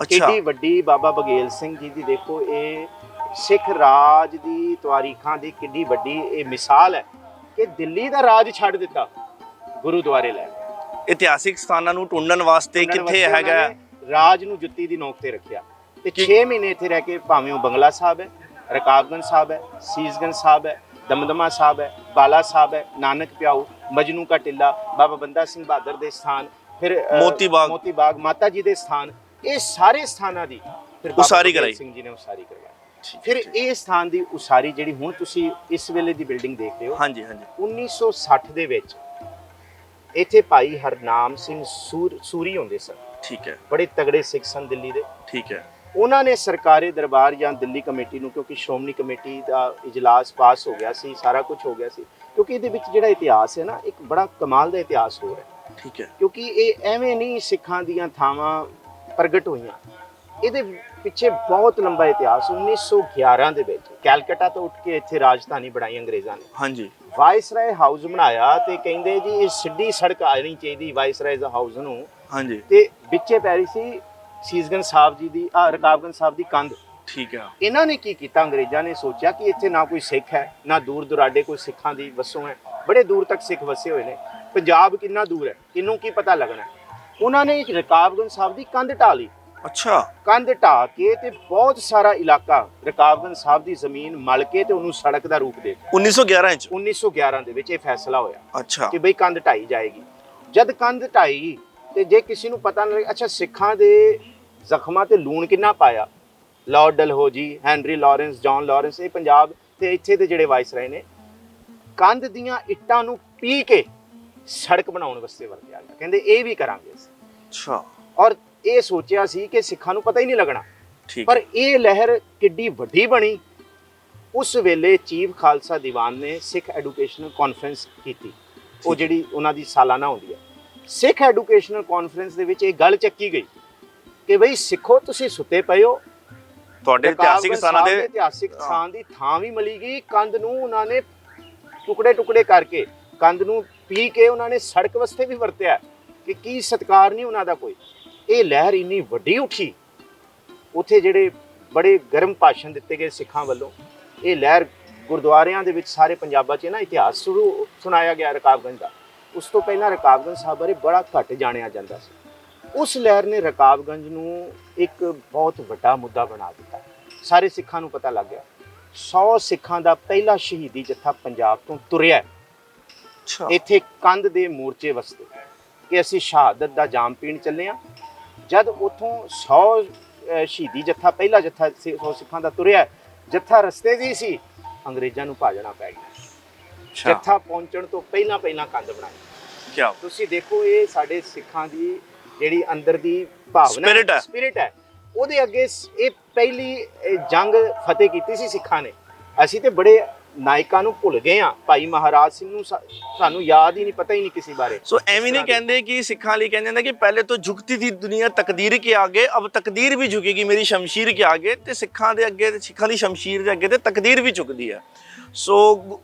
ਕਿੰਨੀ ਵੱਡੀ ਬਾਬਾ ਬਘੇਲ ਸਿੰਘ ਜੀ ਦੀ ਦੇਖੋ, ਇਹ ਸਿੱਖ ਰਾਜ ਦੀ ਤਾਰੀਖਾਂ ਦੀ ਕਿੰਨੀ ਵੱਡੀ ਇਹ ਮਿਸਾਲ ਹੈ ਕਿ ਦਿੱਲੀ ਦਾ ਰਾਜ ਛੱਡ ਦਿੱਤਾ ਗੁਰੂਦੁਆਰੇ ਲੈ। ਇਤਿਹਾਸਿਕ ਸਥਾਨਾਂ ਨੂੰ ਢੂੰਡਣ ਵਾਸਤੇ ਕਿੱਥੇ ਹੈਗਾ, ਰਾਜ ਨੂੰ ਜੁੱਤੀ ਦੀ ਨੋਕ ਤੇ ਰੱਖਿਆ ਤੇ 6 ਮਹੀਨੇ ਇੱਥੇ ਰਹਿ ਕੇ, ਭਾਵੇਂ ਉਹ ਬੰਗਲਾ ਸਾਹਿਬ ਹੈ, ਰਕਾਬਗੰਜ ਸਾਹਿਬ ਹੈ, ਸੀਸਗੰਜ ਸਾਹਿਬ ਹੈ, ਦਮਦਮਾ ਸਾਹਿਬ ਹੈ, ਬਾਲਾ ਸਾਹਿਬ ਹੈ, ਨਾਨਕ ਪਿਆਊ, ਮਜਨੂ ਕਾ ਟਿੱਲਾ, ਬਾਬਾ ਬੰਦਾ ਸਿੰਘ ਬਹਾਦਰ ਦੇ ਸਥਾਨ, ਫਿਰ ਮੋਤੀ ਬਾਗ ਮਾਤਾ ਜੀ ਦੇ ਸਥਾਨ, ਇਹ ਸਾਰੇ ਸਥਾਨਾਂ ਦੀ ਫਿਰ ਉਸਾਰੀ ਕਰਾਈ ਸਿੰਘ ਜੀ ਨੇ, ਉਸਾਰੀ ਕਰਵਾਈ। ਫਿਰ ਇਹ ਸਥਾਨ ਦੀ ਉਸਾਰੀ ਜਿਹੜੀ ਹੁਣ ਤੁਸੀਂ ਇਸ ਵੇਲੇ ਦੀ ਬਿਲਡਿੰਗ ਦੇਖਦੇ ਹੋ, ਹਾਂਜੀ ਹਾਂਜੀ, 1960 ਦੇ ਵਿੱਚ ਇੱਥੇ ਭਾਈ ਹਰਨਾਮ ਸਿੰਘ ਸੂਰੀ ਹੁੰਦੇ ਸਨ, ਠੀਕ ਹੈ, ਬੜੇ ਤਗੜੇ ਸਿੱਖ ਸਨ ਦਿੱਲੀ ਦੇ, ਠੀਕ ਹੈ। ਉਹਨਾਂ ਨੇ ਸਰਕਾਰੀ ਦਰਬਾਰ ਜਾਂ ਦਿੱਲੀ ਕਮੇਟੀ ਨੂੰ, ਕਿਉਂਕਿ ਸ਼੍ਰੋਮਣੀ ਕਮੇਟੀ ਦਾ ਇਜਲਾਸ ਪਾਸ ਹੋ ਗਿਆ ਸੀ, ਸਾਰਾ ਕੁਝ ਹੋ ਗਿਆ ਸੀ, ਕਿਉਂਕਿ ਇਹਦੇ ਵਿੱਚ ਜਿਹੜਾ ਇਤਿਹਾਸ ਹੈ ਨਾ, ਇੱਕ ਬੜਾ ਕਮਾਲ ਦਾ ਇਤਿਹਾਸ ਹੋ ਰਿਹਾ, ਠੀਕ ਹੈ, ਕਿਉਂਕਿ ਇਹ ਐਵੇਂ ਨਹੀਂ ਸਿੱਖਾਂ ਦੀਆਂ ਥਾਵਾਂ ਪ੍ਰਗਟ ਹੋਈਆਂ, ਇਹਦੇ ਪਿੱਛੇ ਬਹੁਤ ਲੰਬਾ ਇਤਿਹਾਸ। 1911 ਦੇ ਵਿੱਚ ਕੈਲਕਟਾ ਤੋਂ ਉੱਠ ਕੇ ਇੱਥੇ ਰਾਜਧਾਨੀ ਬਣਾਈ ਅੰਗਰੇਜ਼ਾਂ ਨੇ, ਹਾਂਜੀ, ਵਾਇਸਰਾਏ ਹਾਊਸ ਬਣਾਇਆ ਤੇ ਕਹਿੰਦੇ ਜੀ ਇਹ ਸਿੱਧੀ ਸੜਕ ਆਣੀ ਚਾਹੀਦੀ ਵਾਇਸਰਾਏ ਹਾਊਸ ਨੂੰ, ਹਾਂਜੀ, ਤੇ ਵਿੱਚੇ ਪੈ ਰਹੀ ਸੀ ਸੀਸਗੰਜ ਸਾਹਿਬ ਜੀ ਦੀ, ਰਕਾਬਗੰਜ ਸਾਹਿਬ ਦੀ ਕੰਧ, ਠੀਕ ਹੈ। ਇਹਨਾਂ ਨੇ ਕੀ ਕੀਤਾ, ਅੰਗਰੇਜ਼ਾਂ ਨੇ ਸੋਚਿਆ ਕਿ ਇੱਥੇ ਨਾ ਕੋਈ ਸਿੱਖ ਹੈ, ਨਾ ਦੂਰ ਦੁਰਾਡੇ ਕੋਈ ਸਿੱਖਾਂ ਦੀ ਵਸੋਂ ਹੈ, ਬੜੇ ਦੂਰ ਤੱਕ ਸਿੱਖ ਵਸੇ ਹੋਏ ਨੇ, ਪੰਜਾਬ ਕਿੰਨਾ ਦੂਰ ਹੈ, ਇਹਨੂੰ ਕੀ ਪਤਾ ਲੱਗਣਾ। ਉਹਨਾਂ ਨੇ ਰਕਾਬਗੰਜ ਸਾਹਿਬ ਦੀ ਕੰਧ ਢਾਹ ਲਈ, ਅੱਛਾ, ਕੰਧ ਢਾਹ ਕੇ ਤੇ ਬਹੁਤ ਸਾਰਾ ਇਲਾਕਾ ਰਕਾਬਗੰਜ ਸਾਹਿਬ ਦੀ ਜ਼ਮੀਨ ਮਲ ਕੇ ਤੇ ਉਹਨੂੰ ਸੜਕ ਦਾ ਰੂਪ ਦੇ ਦਿੱਤਾ। 1911 ਦੇ ਵਿੱਚ ਇਹ ਫੈਸਲਾ ਹੋਇਆ, ਅੱਛਾ, ਕਿ ਬਈ ਕੰਧ ਢਾਈ ਜਾਏਗੀ। ਜਦ ਕੰਧ ਢਾਈ ਤੇ ਜੇ ਕਿਸੇ ਨੂੰ ਪਤਾ ਨਾ ਲੱਗੇ, ਅੱਛਾ, ਸਿੱਖਾਂ ਦੇ ਜ਼ਖਮਾਂ ਤੇ ਲੂਣ ਕਿੰਨਾ ਪਾਇਆ, Lord Dalhousie, Henry Lawrence, John Lawrence, ਇਹ ਪੰਜਾਬ ਤੇ ਇੱਥੇ ਦੇ ਜਿਹੜੇ ਵਾਇਸਰਾਏ ਨੇ, ਕੰਧ ਦੀਆਂ ਇੱਟਾਂ ਨੂੰ ਪੀ ਕੇ ਸੜਕ ਬਣਾਉਣ ਵਾਸਤੇ ਵਰਤਿਆ ਗਿਆ। ਕਹਿੰਦੇ ਇਹ ਵੀ ਕਰਾਂਗੇ ਅਸੀਂ, ਅੱਛਾ, ਔਰ ਇਹ ਸੋਚਿਆ ਸੀ ਕਿ ਸਿੱਖਾਂ ਨੂੰ ਪਤਾ ਹੀ ਨਹੀਂ ਲੱਗਣਾ, ਪਰ ਇਹ ਲਹਿਰ ਕਿੱਡੀ ਵੱਡੀ ਬਣੀ। ਉਸ ਵੇਲੇ ਚੀਫ ਖਾਲਸਾ ਦੀਵਾਨ ਨੇ ਸਿੱਖ ਐਜੂਕੇਸ਼ਨਲ ਕਾਨਫਰੰਸ ਕੀਤੀ, ਉਹ ਜਿਹੜੀ ਉਹਨਾਂ ਦੀ ਸਾਲਾਨਾ ਹੁੰਦੀ ਹੈ। ਸਿੱਖ ਐਜੂਕੇਸ਼ਨਲ ਕਾਨਫਰੰਸ ਦੇ ਵਿੱਚ ਇਹ ਗੱਲ ਚੱਕੀ ਗਈ ਕਿ ਬਈ ਸਿੱਖੋ, ਤੁਸੀਂ ਸੁੱਤੇ ਪਏ ਹੋ, ਤੁਹਾਡੇ ਇਤਿਹਾਸਿਕ ਸਥਾਨ ਦੀ ਥਾਂ ਵੀ ਮਿਲੀ ਗਈ, ਕੰਧ ਨੂੰ ਉਹਨਾਂ ਨੇ ਟੁਕੜੇ ਕਰਕੇ, ਕੰਧ ਨੂੰ ਪੀ ਕੇ ਉਹਨਾਂ ਨੇ ਸੜਕ ਵਾਸਤੇ ਵੀ ਵਰਤਿਆ, ਕਿ ਕੀ ਸਤਿਕਾਰ ਨਹੀਂ ਉਹਨਾਂ ਦਾ ਕੋਈ। ਇਹ ਲਹਿਰ ਇੰਨੀ ਵੱਡੀ ਉੱਠੀ, ਉੱਥੇ ਜਿਹੜੇ ਬੜੇ ਗਰਮ ਭਾਸ਼ਣ ਦਿੱਤੇ ਗਏ ਸਿੱਖਾਂ ਵੱਲੋਂ, ਇਹ ਲਹਿਰ ਗੁਰਦੁਆਰਿਆਂ ਦੇ ਵਿੱਚ ਸਾਰੇ ਪੰਜਾਬਾਂ 'ਚ ਨਾ ਇਤਿਹਾਸ ਸੁਣਾਇਆ ਗਿਆ ਰਕਾਬਗੰਜ ਦਾ। ਉਸ ਤੋਂ ਪਹਿਲਾਂ ਰਕਾਬਗੰਜ ਸਾਹਿਬ ਬਾਰੇ ਬੜਾ ਘੱਟ ਜਾਣਿਆ ਜਾਂਦਾ ਸੀ। ਉਸ ਲਹਿਰ ਨੇ ਰਕਾਬਗੰਜ ਨੂੰ ਇੱਕ ਬਹੁਤ ਵੱਡਾ ਮੁੱਦਾ ਬਣਾ ਦਿੱਤਾ, ਸਾਰੇ ਸਿੱਖਾਂ ਨੂੰ ਪਤਾ ਲੱਗ ਗਿਆ। 100 ਸਿੱਖਾਂ ਦਾ ਪਹਿਲਾ ਸ਼ਹੀਦੀ ਜੱਥਾ ਪੰਜਾਬ ਤੋਂ ਤੁਰਿਆ ਇੱਥੇ ਕੰਧ ਦੇ ਮੋਰਚੇ ਵਾਸਤੇ, ਕਿ ਅਸੀਂ ਸ਼ਹਾਦਤ ਦਾ ਜਾਮ ਪੀਣ ਚੱਲੇ ਹਾਂ। ਜਦ ਉੱਥੋਂ 100 ਸ਼ਹੀਦੀ ਜੱਥਾ, ਪਹਿਲਾ ਜੱਥਾ 100 ਸਿੱਖਾਂ ਦਾ ਤੁਰਿਆ, ਜੱਥਾ ਰਸਤੇ 'ਚ ਹੀ ਸੀ, ਅੰਗਰੇਜ਼ਾਂ ਨੂੰ ਭਾਜਣਾ ਪੈ ਗਿਆ। ਜੱਥਾ ਪਹੁੰਚਣ ਤੋਂ ਪਹਿਲਾਂ ਕੰਧ ਬਣਾਈ। ਤੁਸੀਂ ਦੇਖੋ, ਇਹ ਸਾਡੇ ਸਿੱਖਾਂ ਦੀ ਜਿਹੜੀ ਅੰਦਰ ਦੀ ਭਾਵਨਾ, ਸਪਿਰਿਟ ਹੈ, ਉਹਦੇ ਅੱਗੇ ਇਹ ਪਹਿਲੀ ਜੰਗ ਫਤਿਹ ਕੀਤੀ ਸੀ ਸਿੱਖਾਂ ਨੇ। ਅਸੀਂ ਤੇ ਬੜੇ ਨਾਇਕਾਂ ਨੂੰ ਭੁੱਲ ਗਏ ਆ, ਭਾਈ ਮਹਾਰਾਜ ਸਿੰਘ ਨੂੰ ਸਾਨੂੰ ਯਾਦ ਹੀ ਨਹੀਂ, ਪਤਾ ਹੀ ਨਹੀਂ ਕਿਸੇ ਬਾਰੇ। ਸੋ ਐਵੇਂ ਨਹੀਂ ਕਹਿੰਦੇ ਕਿ ਸਿੱਖਾਂ ਲਈ ਕਹਿੰਦੇ ਨੇ ਕਿ ਪਹਿਲੇ ਤੋਂ ਝੁਕਤੀ ਥੀ ਦੁਨੀਆ ਤਕਦੀਰ ਕੇ ਆਗੇ, ਅਬ ਤਕਦੀਰ ਵੀ ਝੁਕੇਗੀ ਮੇਰੀ ਸ਼ਮਸ਼ੀਰ ਕੇ ਆਗੇ। ਤੇ ਸਿੱਖਾਂ ਦੇ ਅੱਗੇ, ਸਿੱਖਾਂ ਦੀ ਸ਼ਮਸ਼ੀਰ ਦੇ ਅੱਗੇ ਤੇ ਤਕਦੀਰ ਵੀ ਝੁਕਦੀ ਹੈ। ਸੋ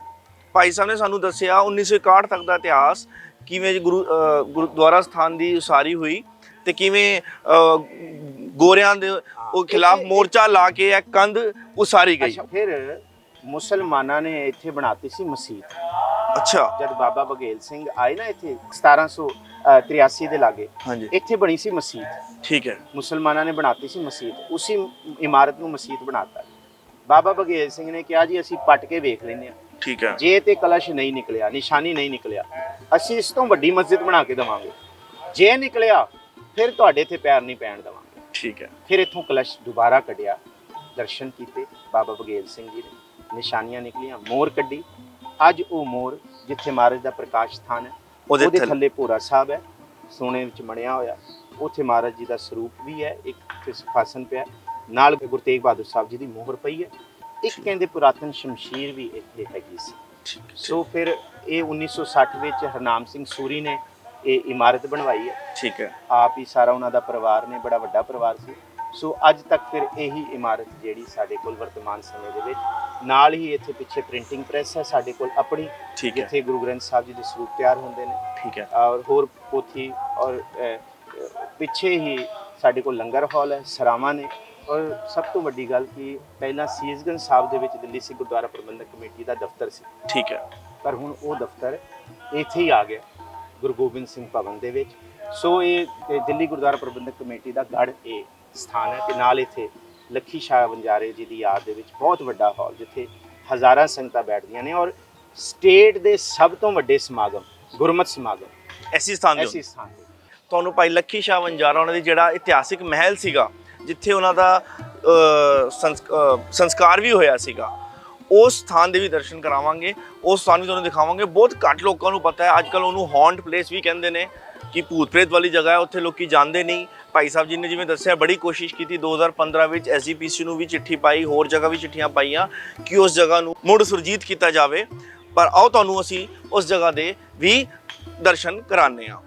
ਭਾਈ ਸਾਹਿਬ ਨੇ ਸਾਨੂੰ ਦੱਸਿਆ 1961 ਤੱਕ ਦਾ ਇਤਿਹਾਸ, ਕਿਵੇਂ ਗੁਰਦੁਆਰਾ ਸਥਾਨ ਦੀ ਉਸਾਰੀ ਹੋਈ ਤੇ ਕਿਵੇਂ ਗੋਰਿਆਂ ਦੇ ਉਹ ਖਿਲਾਫ ਮੋਰਚਾ ਲਾ ਕੇ ਇਹ ਕੰਧ ਉਸਾਰੀ ਗਈ। ਅੱਛਾ, ਫਿਰ ਮੁਸਲਮਾਨਾਂ ਨੇ ਇੱਥੇ ਬਣਾਤੀ ਸੀ ਮਸਜਿਦ। ਅੱਛਾ, ਜਦ ਬਾਬਾ ਬਘੇਲ ਸਿੰਘ ਆਏ ਨਾ ਇੱਥੇ 1783 ਦੇ ਲਾਗੇ, ਹਾਂਜੀ, ਇੱਥੇ ਬਣੀ ਸੀ ਮਸਜਿਦ। ਠੀਕ ਹੈ, ਮੁਸਲਮਾਨਾਂ ਨੇ ਬਣਾਤੀ ਸੀ ਮਸਜਿਦ, ਉਸੇ ਇਮਾਰਤ ਨੂੰ ਮਸਜਿਦ ਬਣਾਤਾ। ਬਾਬਾ ਬਘੇਲ ਸਿੰਘ ਨੇ ਕਿਹਾ ਜੀ ਅਸੀਂ ਪੱਟ ਕੇ ਵੇਖ ਲੈਂਦੇ ਹਾਂ, ਠੀਕ ਹੈ, ਜੇ ਤੇ ਕਲਸ਼ ਨਹੀਂ ਨਿਕਲਿਆ, ਨਿਸ਼ਾਨੀ ਨਹੀਂ ਨਿਕਲਿਆ, ਅਸੀਂ ਇਸ ਤੋਂ ਵੱਡੀ ਮਸਜਿਦ ਬਣਾ ਕੇ ਦੇਵਾਂਗੇ। ਜੇ ਨਿਕਲਿਆ ਫਿਰ ਤੁਹਾਡੇ ਇੱਥੇ ਪੈਰ ਨਹੀਂ ਪੈਣ ਦੇਵਾਂਗੇ। ਠੀਕ ਹੈ। ਫਿਰ ਇੱਥੋਂ ਕਲਸ਼ ਦੁਬਾਰਾ ਕੱਢਿਆ, ਦਰਸ਼ਨ ਕੀਤੇ ਬਾਬਾ ਬਘੇਲ ਸਿੰਘ ਜੀ ਨੇ, ਨਿਸ਼ਾਨੀਆਂ ਨਿਕਲੀਆਂ, ਮੋਹਰ ਕੱਢੀ। ਅੱਜ ਉਹ ਮੋਹਰ ਜਿੱਥੇ ਮਹਾਰਾਜ ਦਾ ਪ੍ਰਕਾਸ਼ ਸਥਾਨ ਹੈ ਉਹਦੇ ਥੱਲੇ ਭੋਰਾ ਸਾਹਿਬ ਹੈ, ਸੋਨੇ ਵਿੱਚ ਬਣਿਆ ਹੋਇਆ। ਉੱਥੇ ਮਹਾਰਾਜ ਜੀ ਦਾ ਸਰੂਪ ਵੀ ਹੈ, ਇੱਕ ਤੇ ਸਿੰਘਾਸਨ ਪਿਆ, ਨਾਲ ਗੁਰੂ ਤੇਗ ਬਹਾਦਰ ਸਾਹਿਬ ਜੀ ਦੀ ਮੋਹਰ ਪਈ ਹੈ। ਇੱਕ ਕਹਿੰਦੇ ਪੁਰਾਤਨ ਸ਼ਮਸ਼ੀਰ ਵੀ ਇੱਥੇ ਹੈਗੀ ਸੀ। ਸੋ ਫਿਰ ਇਹ 1960 ਵਿੱਚ ਹਰਨਾਮ ਸਿੰਘ ਸੂਰੀ ਨੇ ਇਹ ਇਮਾਰਤ ਬਣਵਾਈ ਹੈ। ਠੀਕ ਹੈ, ਆਪ ਹੀ ਸਾਰਾ ਉਹਨਾਂ ਦਾ ਪਰਿਵਾਰ ਨੇ, ਬੜਾ ਵੱਡਾ ਪਰਿਵਾਰ ਸੀ। ਸੋ ਅੱਜ ਤੱਕ ਫਿਰ ਇਹੀ ਇਮਾਰਤ ਜਿਹੜੀ ਸਾਡੇ ਕੋਲ ਵਰਤਮਾਨ ਸਮੇਂ ਦੇ ਵਿੱਚ, ਨਾਲ ਹੀ ਇੱਥੇ ਪਿੱਛੇ ਪ੍ਰਿੰਟਿੰਗ ਪ੍ਰੈਸ ਹੈ ਸਾਡੇ ਕੋਲ ਆਪਣੀ, ਠੀਕ ਹੈ, ਜਿੱਥੇ ਗੁਰੂ ਗ੍ਰੰਥ ਸਾਹਿਬ ਜੀ ਦੇ ਸਰੂਪ ਤਿਆਰ ਹੁੰਦੇ ਨੇ, ਠੀਕ ਹੈ, ਔਰ ਹੋਰ ਪੋਥੀ, ਔਰ ਪਿੱਛੇ ਹੀ ਸਾਡੇ ਕੋਲ ਲੰਗਰ ਹਾਲ ਹੈ, ਸਰਾਵਾਂ ਨੇ। ਔਰ ਸਭ ਤੋਂ ਵੱਡੀ ਗੱਲ ਕਿ ਪਹਿਲਾਂ ਸੀਸਗੰਜ ਸਾਹਿਬ ਦੇ ਵਿੱਚ ਦਿੱਲੀ ਸਿੱਖ ਗੁਰਦੁਆਰਾ ਪ੍ਰਬੰਧਕ ਕਮੇਟੀ ਦਾ ਦਫ਼ਤਰ ਸੀ, ਠੀਕ ਹੈ, ਪਰ ਹੁਣ ਉਹ ਦਫ਼ਤਰ ਇੱਥੇ ਹੀ ਆ ਗਿਆ ਗੁਰੂ ਗੋਬਿੰਦ ਸਿੰਘ ਭਵਨ ਦੇ ਵਿੱਚ। ਸੋ ਇਹ ਦਿੱਲੀ ਗੁਰਦੁਆਰਾ ਪ੍ਰਬੰਧਕ ਕਮੇਟੀ ਦਾ ਗੜ੍ਹ ਇਹ ਸਥਾਨ ਹੈ। ਤੇ ਨਾਲ ਇੱਥੇ ਲੱਖੀ ਸ਼ਾਹ ਵਣਜਾਰੇ ਜੀ ਦੀ ਯਾਦ ਦੇ ਵਿੱਚ ਬਹੁਤ ਵੱਡਾ ਹਾਲ, ਜਿੱਥੇ ਹਜ਼ਾਰਾਂ ਸੰਗਤਾਂ ਬੈਠਦੀਆਂ ਨੇ। ਔਰ ਸਟੇਟ ਦੇ ਸਭ ਤੋਂ ਵੱਡੇ ਸਮਾਗਮ, ਗੁਰਮਤਿ ਸਮਾਗਮ ਐਸੀ ਸਥਾਨ ਦੇ ਤੁਹਾਨੂੰ ਭਾਈ ਲੱਖੀ ਸ਼ਾਹ ਵਣਜਾਰਾ ਉਹਨਾਂ ਦੀ ਜਿਹੜਾ ਇਤਿਹਾਸਿਕ ਮਹਿਲ ਸੀਗਾ, ਜਿੱਥੇ ਉਹਨਾਂ ਦਾ ਸੰਸਕਾਰ ਵੀ ਹੋਇਆ ਸੀਗਾ, ਉਸ ਸਥਾਨ ਦੇ ਵੀ ਦਰਸ਼ਨ ਕਰਾਵਾਂਗੇ, ਉਸ ਸਥਾਨ ਵੀ ਤੁਹਾਨੂੰ ਦਿਖਾਵਾਂਗੇ। ਬਹੁਤ ਘੱਟ ਲੋਕਾਂ ਨੂੰ ਪਤਾ ਹੈ, ਅੱਜ ਕੱਲ੍ਹ ਉਹਨੂੰ ਹੌਂਟ ਪਲੇਸ ਵੀ ਕਹਿੰਦੇ ਨੇ, ਕਿ ਭੂਤ ਪ੍ਰੇਤ ਵਾਲੀ ਜਗ੍ਹਾ ਹੈ, ਉੱਥੇ ਲੋਕੀ ਜਾਂਦੇ ਨਹੀਂ। ਭਾਈ ਸਾਹਿਬ ਜੀ ਨੇ ਜਿਵੇਂ ਦੱਸਿਆ, ਬੜੀ ਕੋਸ਼ਿਸ਼ ਕੀਤੀ, 2015 ਵਿੱਚ SGPC ਨੂੰ ਵੀ ਚਿੱਠੀ ਪਾਈ, ਹੋਰ ਜਗ੍ਹਾ ਵੀ ਚਿੱਠੀਆਂ ਪਾਈਆਂ ਕਿ ਉਸ ਜਗ੍ਹਾ ਨੂੰ ਮੁੜ ਸੁਰਜੀਤ ਕੀਤਾ ਜਾਵੇ। ਪਰ ਆਓ ਤੁਹਾਨੂੰ ਅਸੀਂ ਉਸ ਜਗ੍ਹਾ ਦੇ ਵੀ ਦਰਸ਼ਨ ਕਰਾਉਂਦੇ ਹਾਂ।